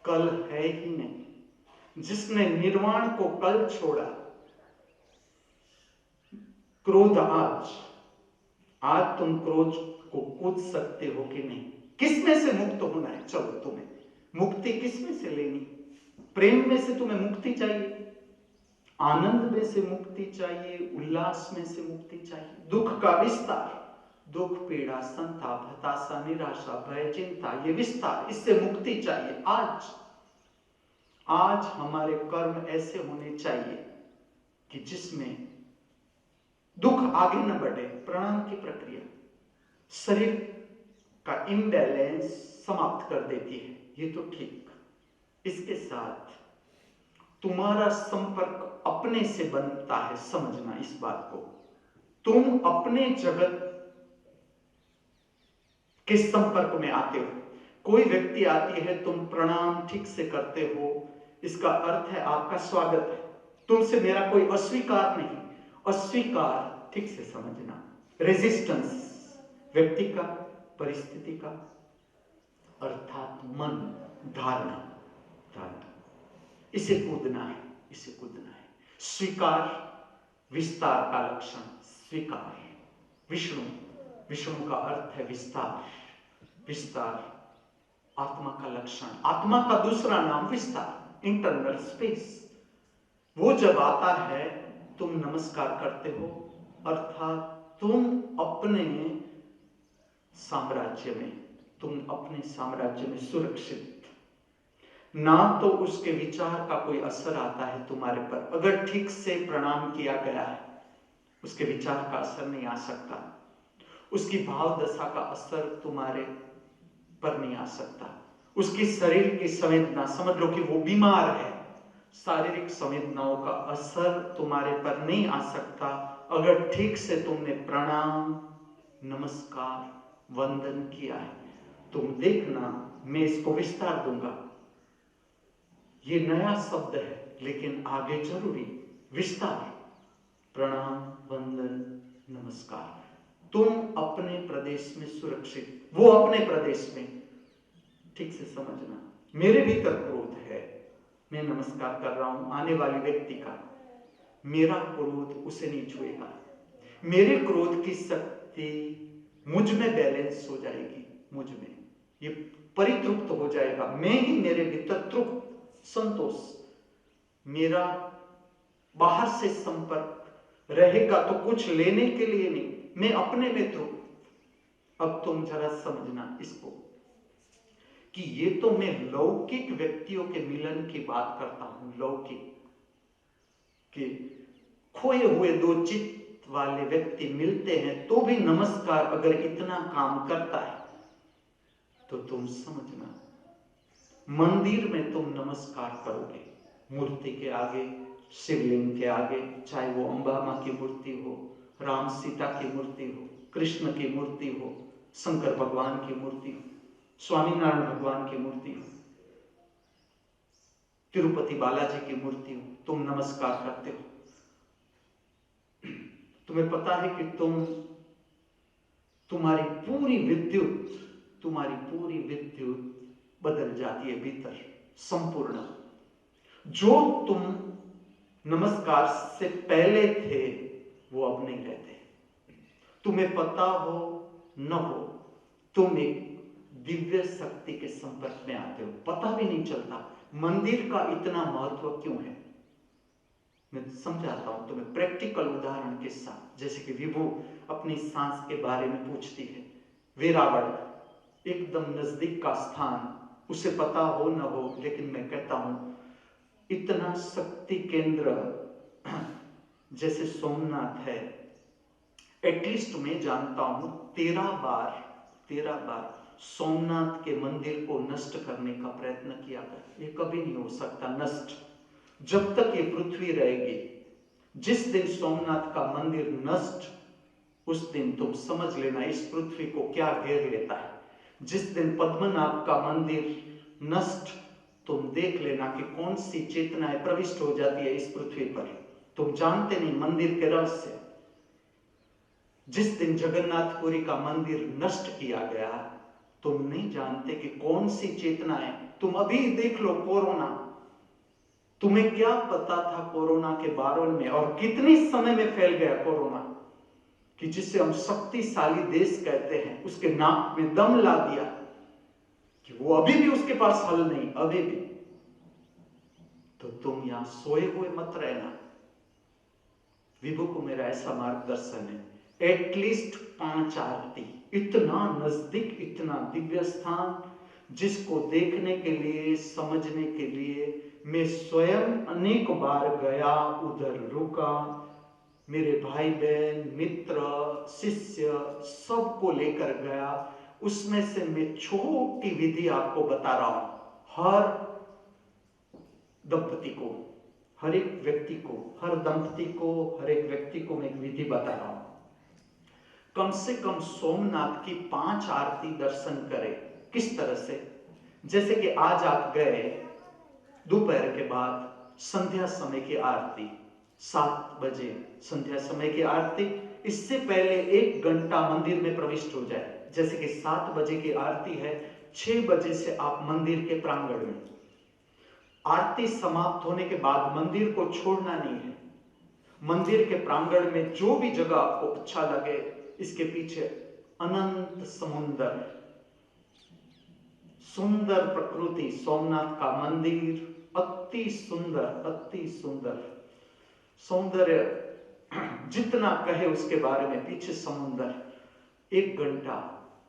कल है ही नहीं। जिसने निर्वाण को कल छोड़ा, क्रोध आज तुम क्रोध को कूद सकते हो कि नहीं? किस में से मुक्त होना है? चलो, तुम्हें मुक्ति किस में से लेनी? प्रेम में से तुम्हें मुक्ति चाहिए, आनंद में से मुक्ति चाहिए, उल्लास में से मुक्ति चाहिए, दुख का विस्तार, दुख पीड़ा संताप हताशा निराशा भय चिंता, ये विस्तार, इससे मुक्ति चाहिए। आज हमारे कर्म ऐसे होने चाहिए कि जिसमें दुख आगे न बढ़े। प्रणाम की प्रक्रिया शरीर का इम्बैलेंस समाप्त कर देती है, ये तो ठीक। इसके साथ तुम्हारा संपर्क अपने से बनता है, समझना इस बात को। तुम अपने जगत के संपर्क में आते हो। कोई व्यक्ति आती है, तुम प्रणाम ठीक से करते हो, इसका अर्थ है आपका स्वागत है, तुमसे मेरा कोई अस्वीकार नहीं। अस्वीकार ठीक से समझना, रेजिस्टेंस व्यक्ति का, परिस्थिति का, अर्थात मन, धारणा, इसे कूदना है, इसे कूदना है। स्वीकार विस्तार का लक्षण, स्वीकार। विष्णु का अर्थ है विस्तार, विस्तार आत्मा का लक्षण। आत्मा का दूसरा नाम विस्तार, इंटरनल स्पेस। वो जब आता है तुम नमस्कार करते हो, अर्थात तुम अपने साम्राज्य में, तुम अपने साम्राज्य में सुरक्षित। ना तो उसके विचार का कोई असर आता है तुम्हारे पर, अगर ठीक से प्रणाम किया गया है उसके विचार का असर नहीं आ सकता, उसकी भाव दशा का असर तुम्हारे पर नहीं आ सकता, उसकी शरीर की संवेदना, समझ लो कि वो बीमार है, शारीरिक संवेदनाओं का असर तुम्हारे पर नहीं आ सकता अगर ठीक से तुमने प्रणाम, नमस्कार, वंदन किया है। तुम देखना, मैं इसको विस्तार दूंगा, ये नया शब्द है लेकिन आगे जरूरी विस्तार। प्रणाम, वंदन, नमस्कार। तुम अपने प्रदेश में सुरक्षित, वो अपने प्रदेश में। ठीक से समझना, मेरे भीतर क्रोध है, मैं नमस्कार कर रहा हूं आने वाले व्यक्ति का, मेरा क्रोध उसे नहीं छुएगा, मेरे क्रोध की शक्ति मुझ में बैलेंस हो जाएगी, मुझ में ये परितृप्त हो जाएगा, मैं ही मेरे भीतर तृप्त, संतोष, मेरा बाहर से संपर्क रहेगा तो कुछ लेने के लिए नहीं, मैं अपने में तृप्त। अब तुम जरा समझना इसको कि ये तो मैं लौकिक व्यक्तियों के मिलन की बात करता हूं, लौकिक के खोए हुए दो चित्त वाले व्यक्ति मिलते हैं तो भी नमस्कार अगर इतना काम करता है तो तुम समझना, मंदिर में तुम नमस्कार करोगे, मूर्ति के आगे, शिवलिंग के आगे, चाहे वो अंबा मां की मूर्ति हो, राम सीता की मूर्ति हो, कृष्ण की मूर्ति हो, शंकर भगवान की मूर्ति हो, स्वामीनारायण भगवान की मूर्ति हो, तिरुपति बालाजी की मूर्ति हो, तुम नमस्कार करते हो। तुम्हें पता है कि तुम्हारी पूरी विद्युत बदल जाती है भीतर, संपूर्ण। जो तुम नमस्कार से पहले थे वो अब नहीं रहते। तुम्हें पता हो न हो, तुम एक दिव्य शक्ति के संपर्क में आते हो, पता भी नहीं चलता। मंदिर का इतना महत्व क्यों है, मैं समझाता हूं तुम्हें प्रैक्टिकल उदाहरण के साथ। जैसे कि विभू अपनी सांस के बारे में पूछती है, वेरावल एकदम नजदीक का स्थान, उसे पता हो न हो, लेकिन मैं कहता हूं इतना शक्ति केंद्र जैसे सोमनाथ है, एटलीस्ट मैं जानता हूं 13 बार सोमनाथ के मंदिर को नष्ट करने का प्रयत्न किया गया। ये कभी नहीं हो सकता नष्ट, जब तक ये पृथ्वी रहेगी। जिस दिन सोमनाथ का मंदिर नष्ट, उस दिन तुम समझ लेना इस पृथ्वी को क्या घेर लेता है। जिस दिन पद्मनाभ का मंदिर नष्ट, तुम देख लेना कि कौन सी चेतनाएं प्रविष्ट हो जाती है इस पृथ्वी पर। तुम जानते नहीं मंदिर के रहस्य। जिस दिन जगन्नाथपुरी का मंदिर नष्ट किया गया, तुम नहीं जानते कि कौन सी चेतनाएं। तुम अभी देख लो कोरोना, तुम्हें क्या पता था कोरोना के बारे में, और कितने समय में फैल गया कोरोना, कि जिसे हम शक्तिशाली देश कहते हैं उसके नाक में दम ला दिया कि वो अभी भी उसके पास हल नहीं, अभी भी। तो तुम यहां सोए हुए मत रहना। विभू को मेरा ऐसा मार्गदर्शन है, एटलीस्ट 5 आरती, इतना नजदीक, इतना दिव्य स्थान, जिसको देखने के लिए, समझने के लिए मैं स्वयं अनेक बार गया, उधर रुका, मेरे भाई बहन, मित्र, शिष्य सबको लेकर गया। उसमें से मैं छोटी विधि आपको बता रहा हूं। हर दंपति को, हर एक व्यक्ति को, हर दंपति को, हर एक व्यक्ति को मैं एक विधि बता रहा हूं। कम से कम सोमनाथ की 5 आरती दर्शन करें। किस तरह से? जैसे कि आज आप गए, दोपहर के बाद संध्या समय की आरती, 7 बजे संध्या समय की आरती, इससे पहले 1 घंटा मंदिर में प्रविष्ट हो जाए। जैसे कि 7 बजे की आरती है, 6 बजे से आप मंदिर के प्रांगण में। आरती समाप्त होने के बाद मंदिर को छोड़ना नहीं है। मंदिर के प्रांगण में जो भी जगह आपको अच्छा लगे, इसके पीछे अनंत समुद्र, सुंदर प्रकृति, सोमनाथ का मंदिर अति सुंदर सौंदर्य जितना कहे उसके बारे में, पीछे समुद्र। 1 घंटा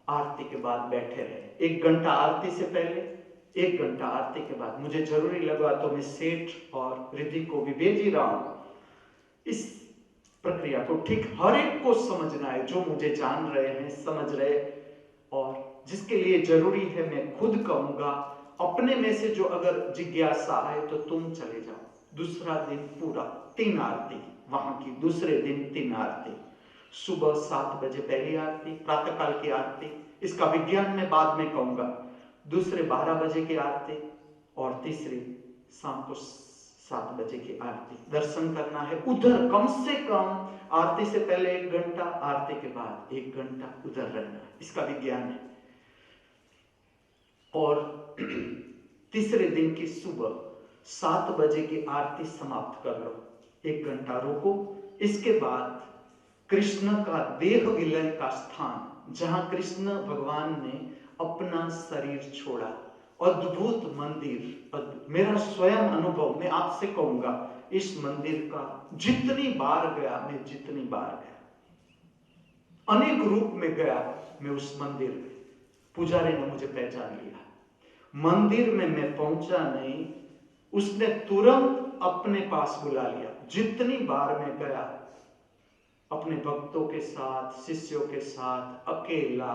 आरती के बाद बैठे रहे। 1 घंटा आरती से पहले, 1 घंटा आरती के बाद। मुझे जरूरी लगा तो मैं सेठ और रिद्धि को भी भेज ही रहा हूं। इस प्रक्रिया को ठीक हर एक को समझना है, जो मुझे जान रहे हैं, समझ रहे, और जिसके लिए जरूरी है मैं खुद कहूंगा। अपने में से जो अगर जिज्ञासा है तो तुम चले जाओ। दूसरा दिन पूरा 3 आरती वहां की, दूसरे दिन 3 आरती। सुबह 7 बजे पहली आरती, प्रातःकाल की आरती, इसका विज्ञान मैं बाद में कहूंगा। दूसरे 12 बजे की आरती, और तीसरी शाम को 7 बजे की आरती। दर्शन करना है उधर, कम से कम आरती से पहले 1 घंटा, आरती के बाद 1 घंटा उधर रहना है, इसका विज्ञान है। और तीसरे दिन की सुबह 7 बजे की आरती समाप्त कर लो, 1 घंटा रुको। इसके बाद कृष्ण का देह विलय का स्थान, जहां कृष्ण भगवान ने अपना शरीर छोड़ा, अद्भुत मंदिर, मेरा स्वयं अनुभव, मैं आपसे कहूंगा, इस मंदिर का जितनी बार गया, मैं जितनी बार गया, अनेक रूप में गया मैं उस मंदिर में, पुजारी ने मुझे पहचान लिया। मंदिर में मैं पहुंचा नहीं, उसने तुरंत अपने पास बुला लिया। जितनी बार मैं गया, अपने भक्तों के साथ, शिष्यों के साथ, अकेला,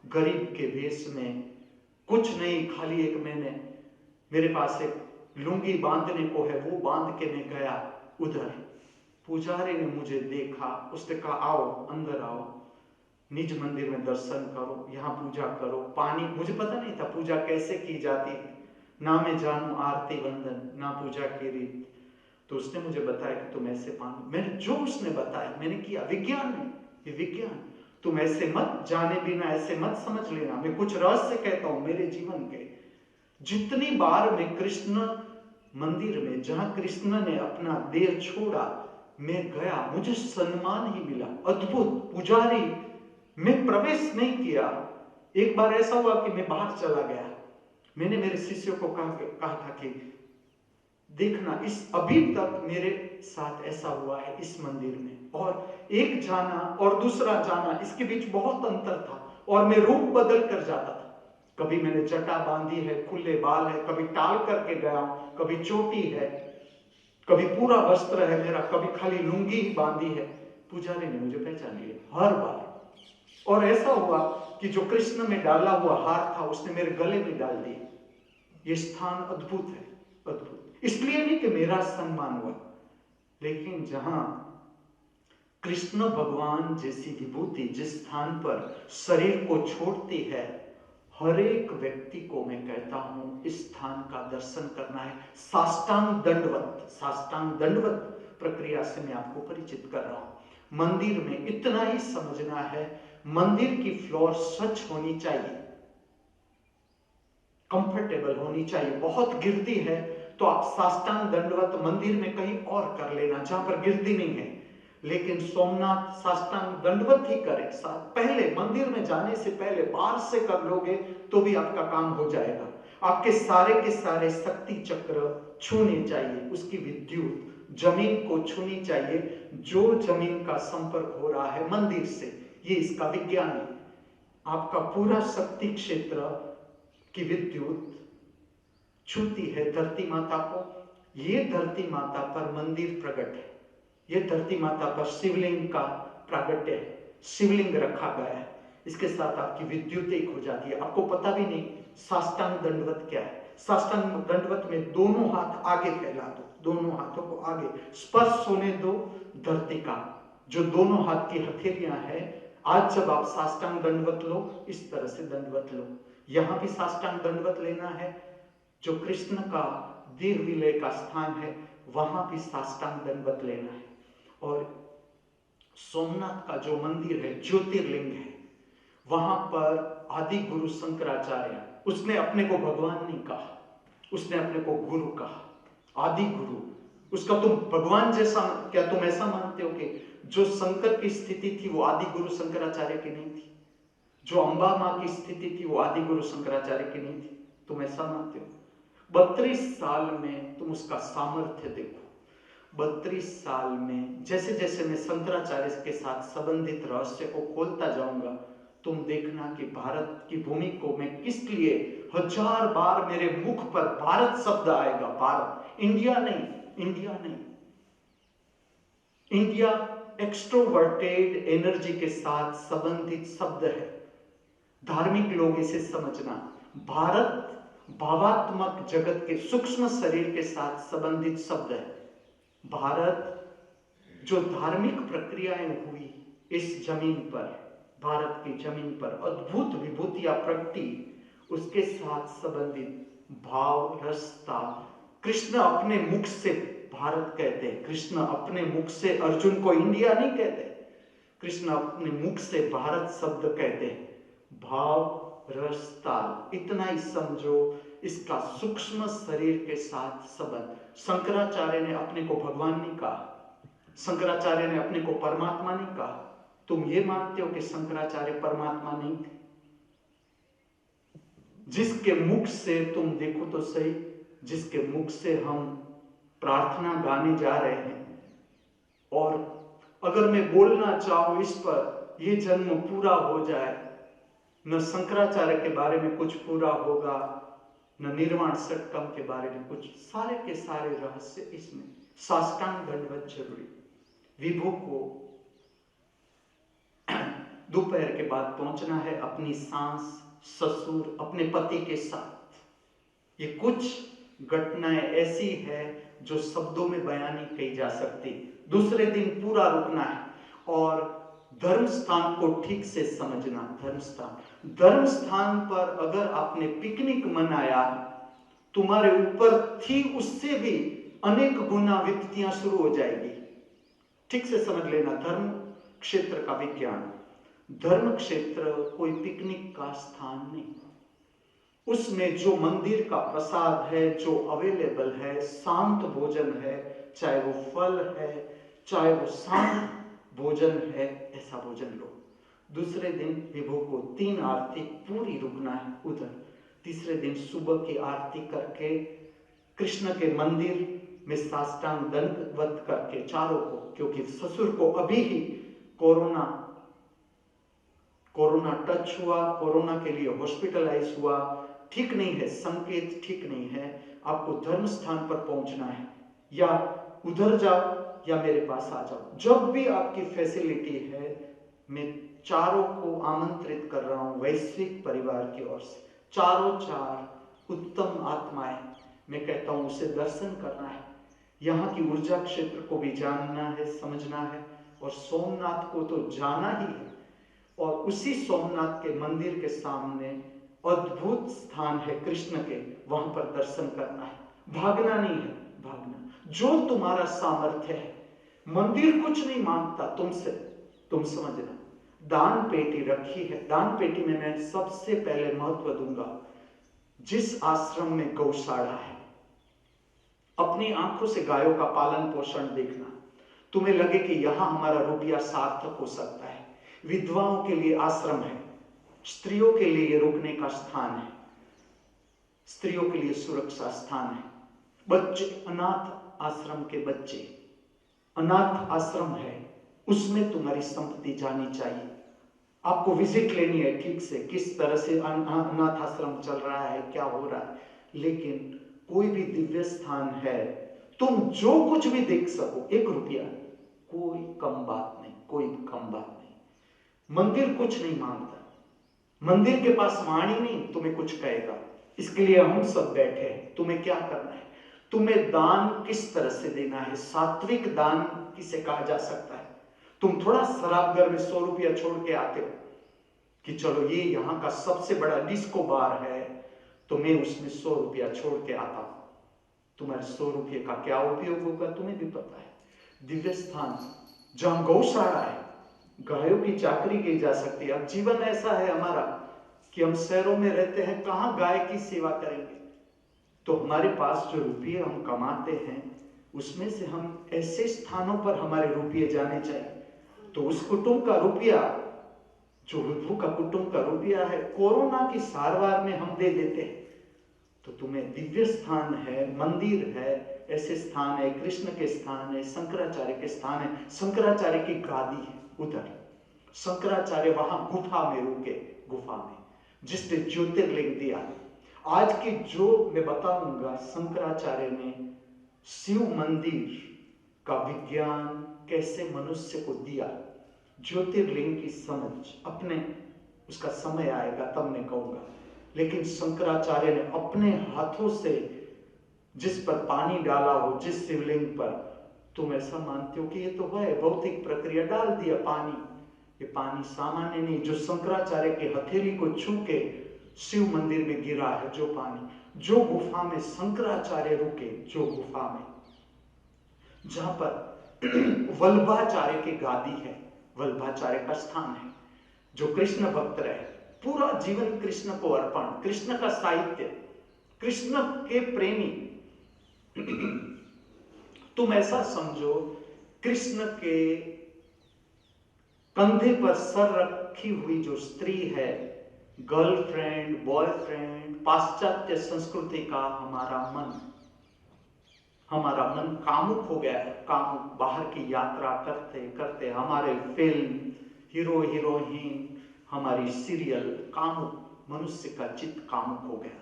गरीब के वेश में, कुछ नहीं, खाली एक मैंने, मेरे पास एक लुंगी बांधने को है, वो बांध के मैं गया उधर। पुजारी ने मुझे देखा, उसने कहा आओ अंदर आओ, निज मंदिर में दर्शन करो, यहाँ पूजा करो। पानी, मुझे पता नहीं था पूजा कैसे की जाती है, ना मैं जानू आरती वंदन, ना पूजा की रीत। तो उसने मुझे बताया कि तुम ऐसे पानी, मैंने जो उसने बताया मैंने किया। विज्ञान है ये, विज्ञान। तुम ऐसे मत, जाने बिना ऐसे मत समझ लेना, मैं कुछ रहस्य कहता हूं मेरे जीवन के। जितनी बार मैं कृष्ण मंदिर में, जहां कृष्ण ने अपना देह छोड़ा, मैं गया, मुझे सम्मान ही मिला, अद्भुत। पुजारी, मैं प्रवेश नहीं किया। एक बार ऐसा हुआ कि मैं बाहर चला गया, मैंने मेरे शिष्यों को कहा था कि देखना, इस अभी तक मेरे साथ ऐसा हुआ है इस मंदिर में, और एक जाना और दूसरा जाना, इसके बीच बहुत अंतर था, और मैं रूप बदल कर जाता था। कभी मैंने जटा बांधी है, खुले बाल है, कभी टाल करके गया, कभी चोटी है, कभी पूरा वस्त्र है मेरा, कभी खाली लुंगी ही बांधी है। पुजारी ने मुझे पहचान लिया हर बार। और ऐसा हुआ कि जो कृष्ण में डाला हुआ हार था, उसने मेरे गले में डाल दिया। ये स्थान अद्भुत है, अद्भुत। इसलिए नहीं कि मेरा सम्मान हुआ, लेकिन जहां कृष्ण भगवान जैसी विभूति जिस स्थान पर शरीर को छोड़ती है, हर एक व्यक्ति को मैं कहता हूं इस स्थान का दर्शन करना है। साष्टांग दंडवत, साष्टांग दंडवत प्रक्रिया से मैं आपको परिचित कर रहा हूं। मंदिर में इतना ही समझना है, मंदिर की फ्लोर स्वच्छ होनी चाहिए, कंफर्टेबल होनी चाहिए। बहुत गिरती है तो आप साष्टांग दंडवत मंदिर में कहीं और कर लेना जहां पर गिरती नहीं है, लेकिन सोमनाथ साष्टांग दंडवत ही करें। पहले मंदिर में जाने से पहले बाहर से कर लोगे तो भी आपका काम हो जाएगा। आपके सारे के सारे शक्ति चक्र छूने चाहिए, उसकी विद्युत जमीन को छूनी चाहिए, जो जमीन का संपर्क हो रहा है मंदिर से, ये इसका विज्ञान है। आपका पूरा शक्ति क्षेत्र की विद्युत छूती है धरती माता को। ये धरती माता पर मंदिर प्रकट है, ये धरती माता पर शिवलिंग का प्रागट्य है, शिवलिंग रखा गया है, इसके साथ आपकी विद्युत एक हो जाती है। आपको पता भी नहीं साष्टांग दंडवत क्या है। साष्टांग दंडवत में दोनों हाथ आगे फैला दो, दोनों हाथों को आगे स्पर्श होने दो धरती का, जो दोनों हाथ की हथेलियां है। आज जब आप साष्टांग दंडवत लो, इस तरह से दंडवत लो, यहां भी साष्टांग दंडवत लेना है। जो कृष्ण का देह विलय का स्थान है, वहां भी साष्टांग दंडवत लेना है। और सोमनाथ का जो मंदिर है, ज्योतिर्लिंग है, वहां पर आदि गुरु शंकराचार्य, उसने अपने को भगवान नहीं कहा, उसने अपने को गुरु कहा, आदि गुरु। उसका तुम भगवान जैसा, क्या तुम ऐसा मानते हो कि जो शंकर की स्थिति थी वो आदि गुरु शंकराचार्य की नहीं थी? जो अंबा मां की स्थिति थी वो आदि गुरु शंकराचार्य की नहीं थी? तुम ऐसा मानते हो? 32 साल में तुम उसका सामर्थ्य देखो। 32 साल में जैसे जैसे मैं शंकराचार्य के साथ संबंधित रहस्य को खोलता जाऊंगा, तुम देखना कि भारत की भूमि को मैं किस लिए 1000 बार मेरे मुख पर भारत शब्द आएगा। भारत, इंडिया नहीं, इंडिया नहीं। इंडिया एक्सट्रोवर्टेड एनर्जी के साथ संबंधित शब्द है। धार्मिक लोग इसे समझना। भारत भावात्मक जगत के सूक्ष्म शरीर के साथ संबंधित शब्द है। भारत, जो धार्मिक प्रक्रियाएं हुई इस जमीन पर, भारत की जमीन पर अद्भुत विभूतियां प्रगटी, उसके साथ संबंधित भाव रसता। कृष्ण अपने मुख से भारत कहते, कृष्ण अपने मुख से अर्जुन को इंडिया नहीं कहते, कृष्ण अपने मुख से भारत शब्द कहते। भाव रस ताल, इतना ही समझो इसका सूक्ष्म शरीर के साथ संबंध। शंकराचार्य ने अपने को भगवान नहीं कहा, शंकराचार्य ने अपने को परमात्मा नहीं कहा। तुम ये मानते हो कि शंकराचार्य परमात्मा नहीं थे? जिसके मुख से तुम देखो तो सही, जिसके मुख से हम प्रार्थना गाने जा रहे हैं, और अगर मैं बोलना चाहूं इस पर, ये जन्म पूरा हो जाए, न शंकराचार्य के बारे में कुछ पूरा होगा, न निर्वाण षटकम के बारे में कुछ, सारे के सारे रहस्य इसमें। साष्टांग दंडवत जरूरी। विभू को दोपहर के बाद पहुंचना है अपनी सास, ससुर, अपने पति के साथ। ये कुछ घटनाएं ऐसी है जो शब्दों में बयान नहीं की जा सकती। दूसरे दिन पूरा रुकना है और धर्म स्थान को ठीक से समझना। धर्म स्थान पर अगर आपने पिकनिक मनाया, तुम्हारे ऊपर थी उससे भी अनेक गुना विपत्तियां शुरू हो जाएगी। ठीक से समझ लेना धर्म क्षेत्र का विज्ञान। धर्म क्षेत्र कोई पिकनिक का स्थान नहीं। उसमें जो मंदिर का प्रसाद है, जो अवेलेबल है, शांत भोजन है, चाहे वो फल है, चाहे वो शांत भोजन है, ऐसा भोजन लो। दूसरे दिन विभू को 3 आरती पूरी रुकना है उधर। तीसरे दिन सुबह की आरती करके कृष्ण के मंदिर में साष्टांग दंडवत करके चारों को, क्योंकि ससुर को अभी ही कोरोना टच हुआ, कोरोना के लिए हॉस्पिटलाइज हुआ, ठीक नहीं है, संकेत ठीक नहीं है। आपको धर्म स्थान पर पहुंचना है, या उधर जाओ या मेरे पास आ जाओ, जब भी आपकी फैसिलिटी है। मैं चारों को आमंत्रित कर रहा हूं वैश्विक परिवार की ओर से। चारों चार उत्तम आत्माएं, मैं कहता हूं उसे दर्शन करना है, यहाँ की ऊर्जा क्षेत्र को भी जानना है, समझना है, और सोमनाथ को तो जाना ही है। और उसी सोमनाथ के मंदिर के सामने अद्भुत स्थान है कृष्ण के, वहां पर दर्शन करना है। भागना नहीं है, भागना जो तुम्हारा सामर्थ्य है। मंदिर कुछ नहीं मांगता तुमसे, तुम समझना। दान पेटी रखी है, दान पेटी में मैं सबसे पहले महत्व दूंगा जिस आश्रम में गौशाला है, अपनी आंखों से गायों का पालन पोषण देखना। तुम्हें लगे कि यहां हमारा रुपया सार्थक हो सकता है। विधवाओं के लिए आश्रम है, स्त्रियों के लिए रुकने का स्थान है, स्त्रियों के लिए सुरक्षा स्थान है। बच्चे, अनाथ आश्रम के बच्चे, अनाथ आश्रम है, उसमें तुम्हारी संपत्ति जानी चाहिए। आपको विजिट लेनी है ठीक से, किस तरह से अनाथ आश्रम चल रहा है, क्या हो रहा है। लेकिन कोई भी दिव्य स्थान है, तुम जो कुछ भी देख सको, 1 रुपया, कोई कम बात नहीं, कोई कम बात नहीं। मंदिर कुछ नहीं मांगता, मंदिर के पास वाणी नहीं तुम्हें कुछ कहेगा। इसके लिए हम सब बैठे हैं। तुम्हें क्या करना है, तुम्हें दान किस तरह से देना है। सात्विक दान किसे कहा जा सकता है। तुम थोड़ा शराब घर में 100 रुपया छोड़ के आते हो कि चलो ये यहाँ का सबसे बड़ा डिस्को बार है, तो मैं उसमें 100 रुपया छोड़ के आता हूं। तुम्हारे 100 रुपये का क्या उपयोग होगा तुम्हें भी पता है। दिव्य स्थान जहां गौशाला है, गायों की चाकरी की जा सकती है। अब जीवन ऐसा है हमारा कि हम शहरों में रहते हैं, कहां गाय की सेवा करेंगे। तो हमारे पास जो रुपये हम कमाते हैं, उसमें से हम ऐसे स्थानों पर हमारे रुपये जाने चाहिए। तो उस कुटुंब का रुपया, जो विभू का कुटुंब का रुपया है, कोरोना की सारवार में हम दे देते हैं। तो तुम्हें दिव्य स्थान है, मंदिर है, ऐसे स्थान है, कृष्ण के स्थान है, शंकराचार्य के स्थान है, शंकराचार्य की गादी है उधर। शंकराचार्य वहां गुफा में रुके, गुफा में, जिसने ज्योतिर्लिंग दिया। आज की जो मैं बताऊंगा, शंकराचार्य ने शिव मंदिर का विज्ञान कैसे मनुष्य को दिया, ज्योतिर्लिंग की समझ अपने, उसका समय आएगा तब मैं कहूंगा। लेकिन शंकराचार्य ने अपने हाथों से जिस पर पानी डाला हो, जिस शिवलिंग पर, तुम ऐसा मानते हो कि ये तो है भौतिक प्रक्रिया, डाल दिया पानी। ये पानी सामान्य नहीं, जो शंकराचार्य के हथेली को छू के शिव मंदिर में गिरा है जो पानी, जो गुफा में शंकराचार्य रुके, जो गुफा में जहां पर वल्लभाचार्य की गादी है, वल्लभाचार्य का स्थान है, जो कृष्ण भक्त रहे, पूरा जीवन कृष्ण को अर्पण, कृष्ण का साहित्य, कृष्ण के प्रेमी। तुम ऐसा समझो, कृष्ण के कंधे पर सर रखी हुई जो स्त्री है, गर्लफ्रेंड, बॉयफ्रेंड, पाश्चात्य संस्कृति का हमारा मन कामुक हो गया है। कामुक, बाहर की यात्रा करते करते हमारे फिल्म, हीरो हीरोइन, हमारी सीरियल, कामुक, मनुष्य का चित्त कामुक हो गया।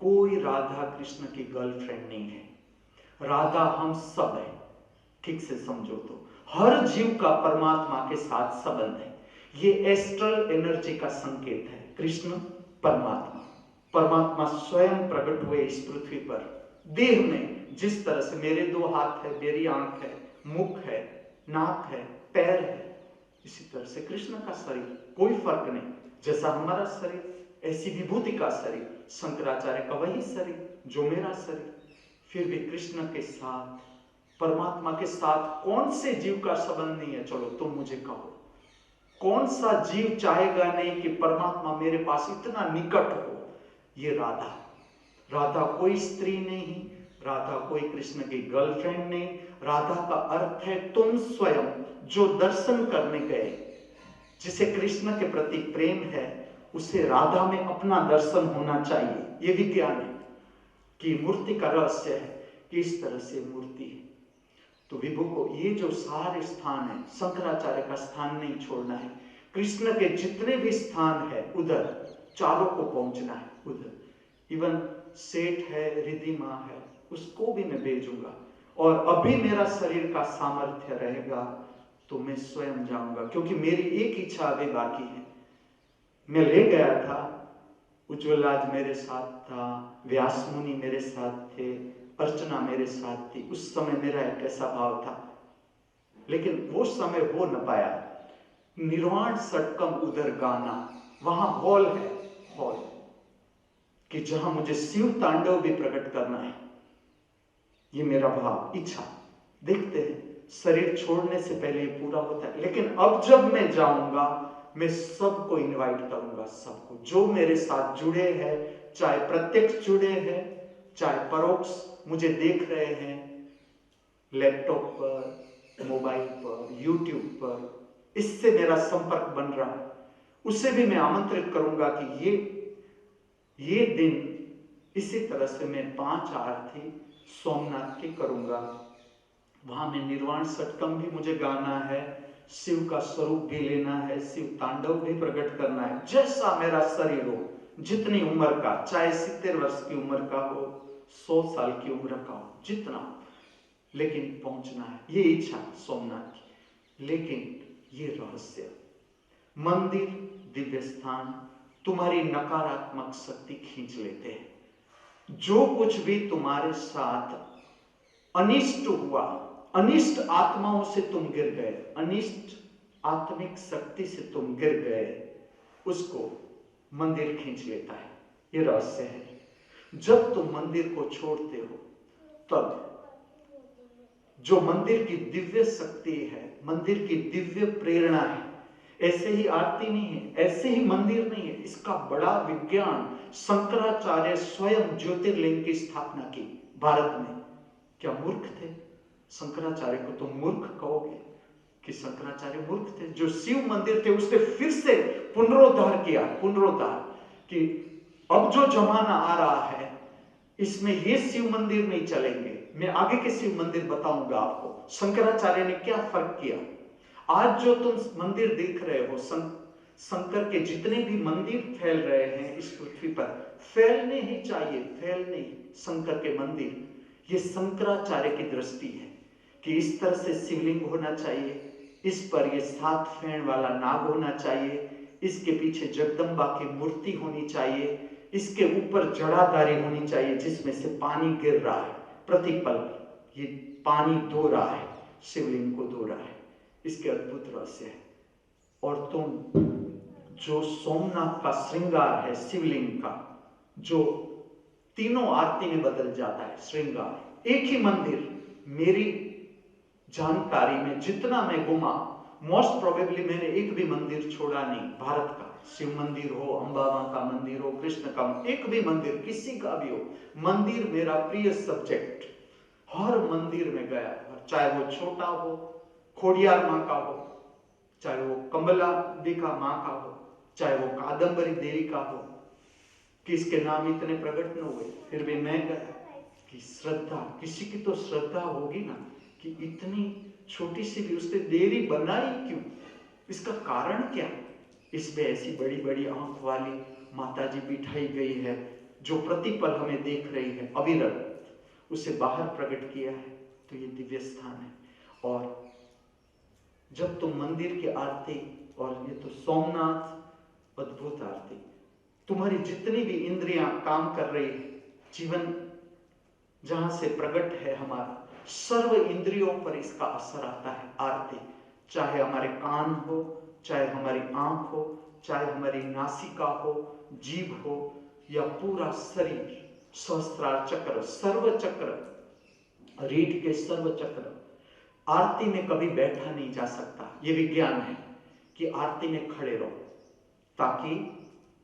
कोई राधा कृष्ण की गर्लफ्रेंड नहीं है, राधा हम सब है। ठीक से समझो तो हर जीव का परमात्मा के साथ संबंध है। ये एस्ट्रल एनर्जी का संकेत है। कृष्ण परमात्मा, परमात्मा स्वयं प्रकट हुए इस पृथ्वी पर देह में। जिस तरह से मेरे 2 हाथ है, मेरी आंख है, मुख है, नाक है, पैर है, इसी तरह से कृष्ण का शरीर, कोई फर्क नहीं। जैसा हमारा शरीर, ऐसी विभूति का शरीर, शंकराचार्य का वही शरीर जो मेरा शरीर। फिर भी कृष्ण के साथ, परमात्मा के साथ कौन से जीव का संबंध नहीं है? चलो तुम मुझे कहो, कौन सा जीव चाहेगा नहीं कि परमात्मा मेरे पास इतना निकट हो? ये राधा। राधा कोई स्त्री नहीं, राधा कोई कृष्ण की गर्लफ्रेंड नहीं। राधा का अर्थ है तुम स्वयं, जो दर्शन करने गए, जिसे कृष्ण के प्रति प्रेम है, उसे राधा में अपना दर्शन होना चाहिए। ये विज्ञान है कि मूर्ति का रहस्य है कि इस तरह से मूर्ति है। तो विभु को ये जो सारे स्थान है, शंकराचार्य का स्थान नहीं छोड़ना है। कृष्ण के जितने भी स्थान है उधर चारों को पहुंचना है, उधर। इवन सेठ है, रिधिमा है, उसको भी मैं भेजूंगा। और अभी मेरा शरीर का सामर्थ्य रहेगा तो मैं स्वयं जाऊंगा, क्योंकि मेरी एक इच्छा अभी बाकी है। मैं ले गया था, उज्ज्वल आज मेरे साथ था, व्यास मुनि मेरे साथ थे, अर्चना मेरे साथ थी। उस समय मेरा एक ऐसा भाव था, लेकिन वो समय हो न पाया। निर्वाण षटकम उधर गाना, वहां हॉल है, हॉल, कि जहां मुझे शिव तांडव भी प्रकट करना है। ये मेरा भाव, इच्छा। देखते हैं, शरीर छोड़ने से पहले ये पूरा होता है। लेकिन अब जब मैं जाऊंगा, मैं सबको इनवाइट करूंगा, सबको जो मेरे साथ जुड़े हैं, चाहे प्रत्यक्ष जुड़े हैं, चाहे परोक्ष मुझे देख रहे हैं, लैपटॉप पर, मोबाइल पर, यूट्यूब पर, इससे मेरा संपर्क बन रहा है, उसे भी मैं आमंत्रित करूंगा कि ये दिन इसी तरह से मैं 5 आरती सोमनाथ की करूंगा। वहां में निर्वाण षटकम भी मुझे गाना है, शिव का स्वरूप भी लेना है, शिव तांडव भी प्रकट करना है। जैसा मेरा शरीर हो, जितनी उम्र का, चाहे 70 वर्ष की उम्र का हो, 100 साल की उम्र का हो, जितना हो, लेकिन पहुंचना है, ये इच्छा सोमनाथ की। लेकिन ये रहस्य, मंदिर, दिव्य स्थान तुम्हारी नकारात्मक शक्ति खींच लेते हैं। जो कुछ भी तुम्हारे साथ अनिष्ट हुआ, अनिष्ट आत्माओं से तुम गिर गए, अनिष्ट आत्मिक शक्ति से तुम गिर गए, उसको मंदिर खींच लेता है। ये रहस्य है। जब तुम मंदिर को छोड़ते हो, तब जो मंदिर की दिव्य शक्ति है, मंदिर की दिव्य प्रेरणा है, ऐसे ही आरती नहीं है, ऐसे ही मंदिर नहीं है, इसका बड़ा विज्ञान। शंकराचार्य स्वयं ज्योतिर्लिंग की स्थापना की भारत में। क्या मूर्ख थे? शंकराचार्य को तुम मूर्ख कहोगे कि शंकराचार्य मूर्ख थे? जो शिव मंदिर थे उसने फिर से पुनरुद्धार किया, पुनरुद्धार, कि अब जो जमाना आ रहा है इसमें ये शिव मंदिर नहीं चलेंगे। मैं आगे के शिव मंदिर बताऊंगा आपको, शंकराचार्य ने क्या फर्क किया। आज जो तुम मंदिर देख रहे हो, शंकर के जितने भी मंदिर फैल रहे हैं इस पृथ्वी पर, फैलने ही चाहिए, फैलने ही शंकर के मंदिर। ये शंकराचार्य की दृष्टि है कि इस तरह से शिवलिंग होना चाहिए, इस पर ये 7 फेंड वाला नाग होना चाहिए, इसके पीछे जगदम्बा की मूर्ति होनी चाहिए, इसके ऊपर जड़ाधारी होनी चाहिए जिसमें से पानी गिर रहा है प्रतिपल, ये पानी धो रहा है, शिवलिंग को धो रहा है। इसके अद्भुत रहस्य है। और तुम जो सोमनाथ का श्रृंगार है शिवलिंग का, जो तीनों आरती में बदल जाता है श्रृंगार, एक ही मंदिर, मेरी जानकारी में जितना मैं घुमा, मोस्ट प्रोबेबली मैंने एक भी मंदिर छोड़ा नहीं भारत का। शिव मंदिर हो, अंबा मां का मंदिर हो, कृष्ण का, एक भी मंदिर किसी का भी हो, मंदिर मेरा प्रिय सब्जेक्ट। हर मंदिर में गया, चाहे वो छोटा हो, खोडियार मां का हो, चाहे वो कमलांबिका मां का हो, चाहे वो कादम्बरी देवी का हो, किसके नाम इतने प्रकट न हुए, फिर भी मैं गया कि श्रद्धा, किसी की तो श्रद्धा होगी ना कि इतनी छोटी सी भी उसने देवी बनाई क्यों, इसका कारण क्या। इसमें ऐसी बड़ी बड़ी आंख वाली माता जी बिठाई गई है जो प्रतिपल हमें देख रही है, अविरत उसे बाहर प्रकट किया है। तो ये दिव्य स्थान है। और जब तुम मंदिर की आरती, और ये तो सोमनाथ अद्भुत आरती, तुम्हारी जितनी भी इंद्रियां काम कर रही है, जीवन जहां से प्रकट है हमारा, सर्व इंद्रियों पर इसका असर आता है आरती। चाहे हमारे कान हो, चाहे हमारी आंख हो, चाहे हमारी नासिका हो, जीभ हो, या पूरा शरीर, सहस्त्रार चक्र, सर्व चक्र, रीढ़ के सर्व चक्र, आरती में कभी बैठा नहीं जा सकता। ये विज्ञान है कि आरती में खड़े रहो, ताकि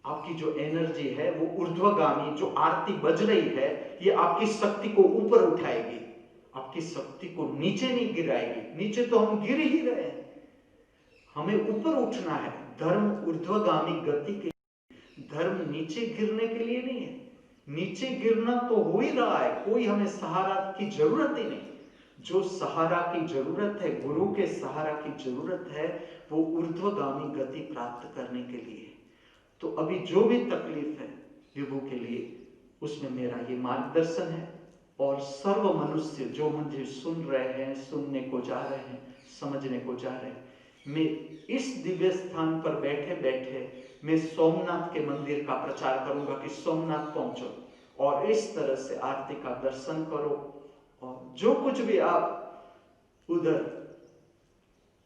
आपकी जो एनर्जी है वो ऊर्ध्वगामी, जो आरती बज रही है ये आपकी शक्ति को ऊपर उठाएगी, आपकी शक्ति को नीचे नहीं गिराएगी। नीचे तो हम गिर ही रहे हैं, हमें ऊपर उठना है। धर्म ऊर्ध्वगामी गति के, धर्म नीचे गिरने के लिए नहीं है। नीचे गिरना तो हो ही रहा है, कोई हमें सहारा की जरूरत ही नहीं। जो सहारा की जरूरत है, गुरु के सहारा की जरूरत है, वो ऊर्ध्वगामी गति प्राप्त करने के लिए। तो अभी जो भी तकलीफ है विभू के लिए, उसमें मेरा ये मार्गदर्शन है। और सर्व मनुष्य जो मुझे सुन रहे हैं, सुनने को जा रहे हैं, समझने को जा रहे हैं, मैं इस दिव्य स्थान पर बैठे बैठे मैं सोमनाथ के मंदिर का प्रचार करूंगा कि सोमनाथ पहुंचो और इस तरह से आरती का दर्शन करो। और जो कुछ भी आप उधर,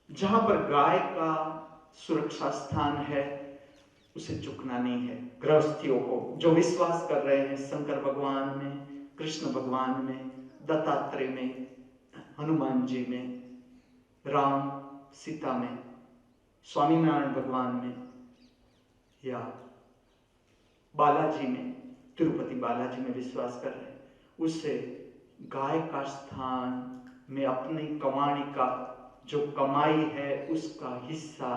जहां पर गाय का सुरक्षा स्थान है, उसे चुकना नहीं है। गृहस्थियों को जो विश्वास कर रहे हैं शंकर भगवान में, कृष्ण भगवान में, दत्तात्रेय में, हनुमान जी में, राम सीता में, स्वामीनारायण भगवान में, या बालाजी में, तिरुपति बालाजी में विश्वास कर रहे हैं, उसे गाय का स्थान में अपनी कमाई का जो कमाई है उसका हिस्सा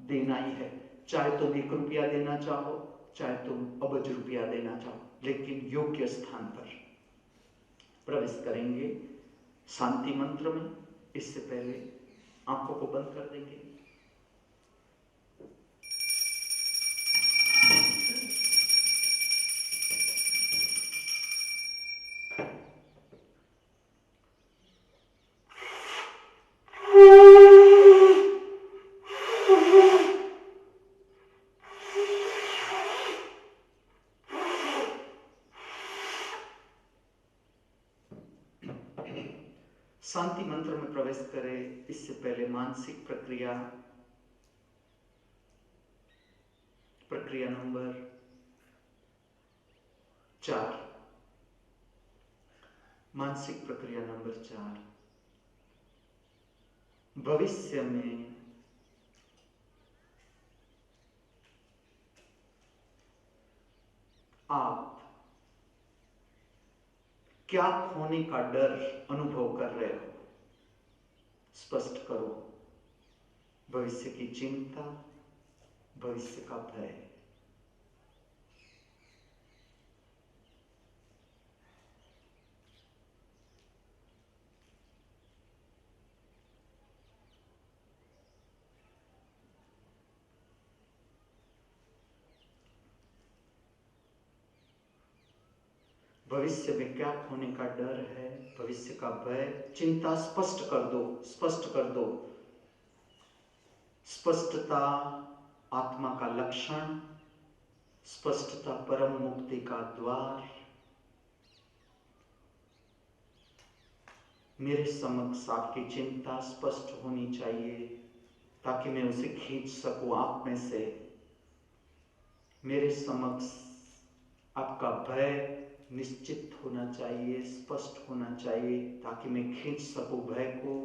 देना ही है। चाहे तुम 1 रुपया देना चाहो, चाहे तुम अबज रुपया देना चाहो, लेकिन योग्य स्थान पर प्रवेश करेंगे शांति मंत्र में। इससे पहले आंखों को बंद कर देंगे। शांति मंत्र में प्रवेश करें इससे पहले मानसिक प्रक्रिया नंबर 4, मानसिक प्रक्रिया नंबर 4, भविष्य में आप क्या खोने का डर अनुभव कर रहे हो, स्पष्ट करो। भविष्य की चिंता, भविष्य का भय। भविष्य में क्या होने का डर है, भविष्य का भय, चिंता स्पष्ट कर दो, स्पष्ट कर दो। स्पष्टता आत्मा का लक्षण, स्पष्टता परम मुक्ति का द्वार। मेरे समक्ष आपकी चिंता स्पष्ट होनी चाहिए ताकि मैं उसे खींच सकूं आप में से। मेरे समक्ष आपका भय निश्चित होना चाहिए, स्पष्ट होना चाहिए ताकि मैं खींच सकूं भय को।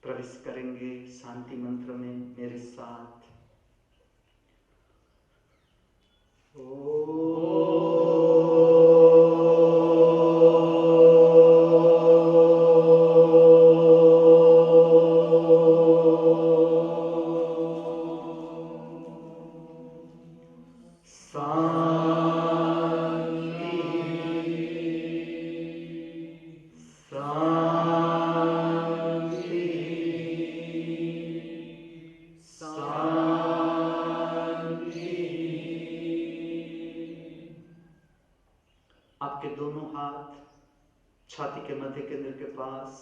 प्रवेश करेंगे शांति मंत्र में मेरे साथ। आपके दोनों हाथ छाती के मध्य केंद्र के पास,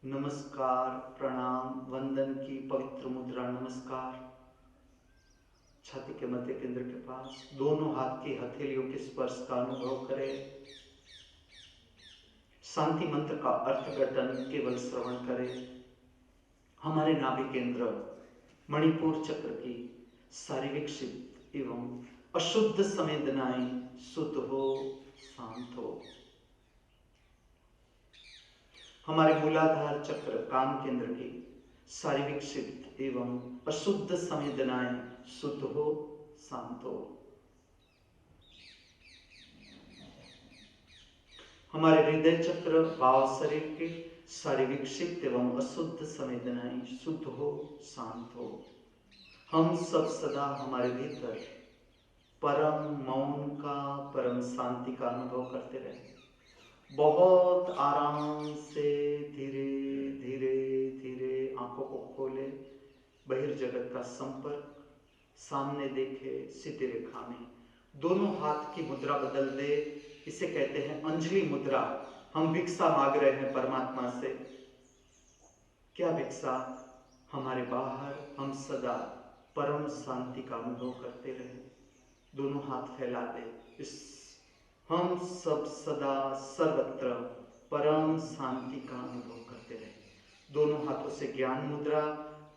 नमस्कार, प्रणाम, वंदन की पवित्र मुद्रा नमस्कार। छाती के मध्य केंद्र के पास दोनों हाथ की हथेलियों के स्पर्श का अनुभव करें। शांति मंत्र का अर्थघटन केवल श्रवण करें। हमारे नाभि केंद्र मणिपुर चक्र की सारी विकसित एवं अशुद्ध संवेदनाएं शुद्ध हो, शांत हो। हमारे मूलाधार चक्र कान केंद्र की सारी विकसित एवं अशुद्ध संवेदनाएं शुद्ध हो, शांत हो। हमारे हृदय चक्र भाव शरीर के सारी विकसित एवं अशुद्ध संवेदनाएं शुद्ध हो, शांत हो। हम सब सदा हमारे भीतर परम मौन का, परम शांति का अनुभव करते रहे। बहुत आराम से धीरे धीरे धीरे आंखों को खोले, बहिर्जगत का संपर्क, सामने देखे, सीधी रेखा में। दोनों हाथ की मुद्रा बदल दे, इसे कहते हैं अंजलि मुद्रा। हम भिक्षा मांग रहे हैं परमात्मा से। क्या भिक्षा? हमारे बाहर हम सदा परम शांति का अनुभव करते रहे। दोनों हाथ फैला दे। इस हम सब सदा सर्वत्र परम शांति का अनुभव करते रहे। दोनों हाथों से ज्ञान मुद्रा,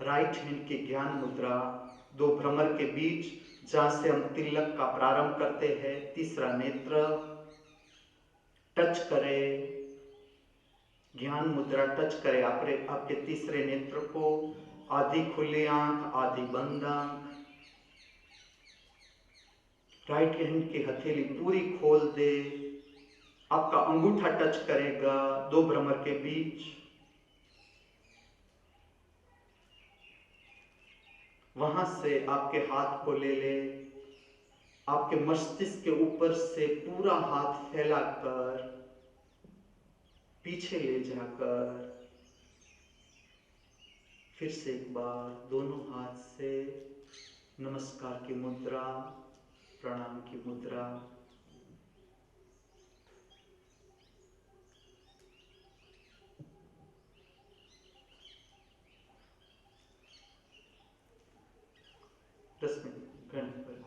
राइट हैंड की ज्ञान मुद्रा, दो भ्रमर के बीच जहां से हम तिलक का प्रारंभ करते हैं, तीसरा नेत्र टच करे, ज्ञान मुद्रा टच करे आपके तीसरे नेत्र को। आधी खुली आंख, आधी बंद आंख। राइट हैंड की हथेली पूरी खोल दे। आपका अंगूठा टच करेगा दो भ्रमर के बीच। वहां से आपके हाथ को ले ले, आपके मस्तिष्क के ऊपर से पूरा हाथ फैलाकर पीछे ले जाकर फिर से एक बार दोनों हाथ से नमस्कार की मुद्रा, प्रणाम की मुद्रा। दस मिनट गणित पर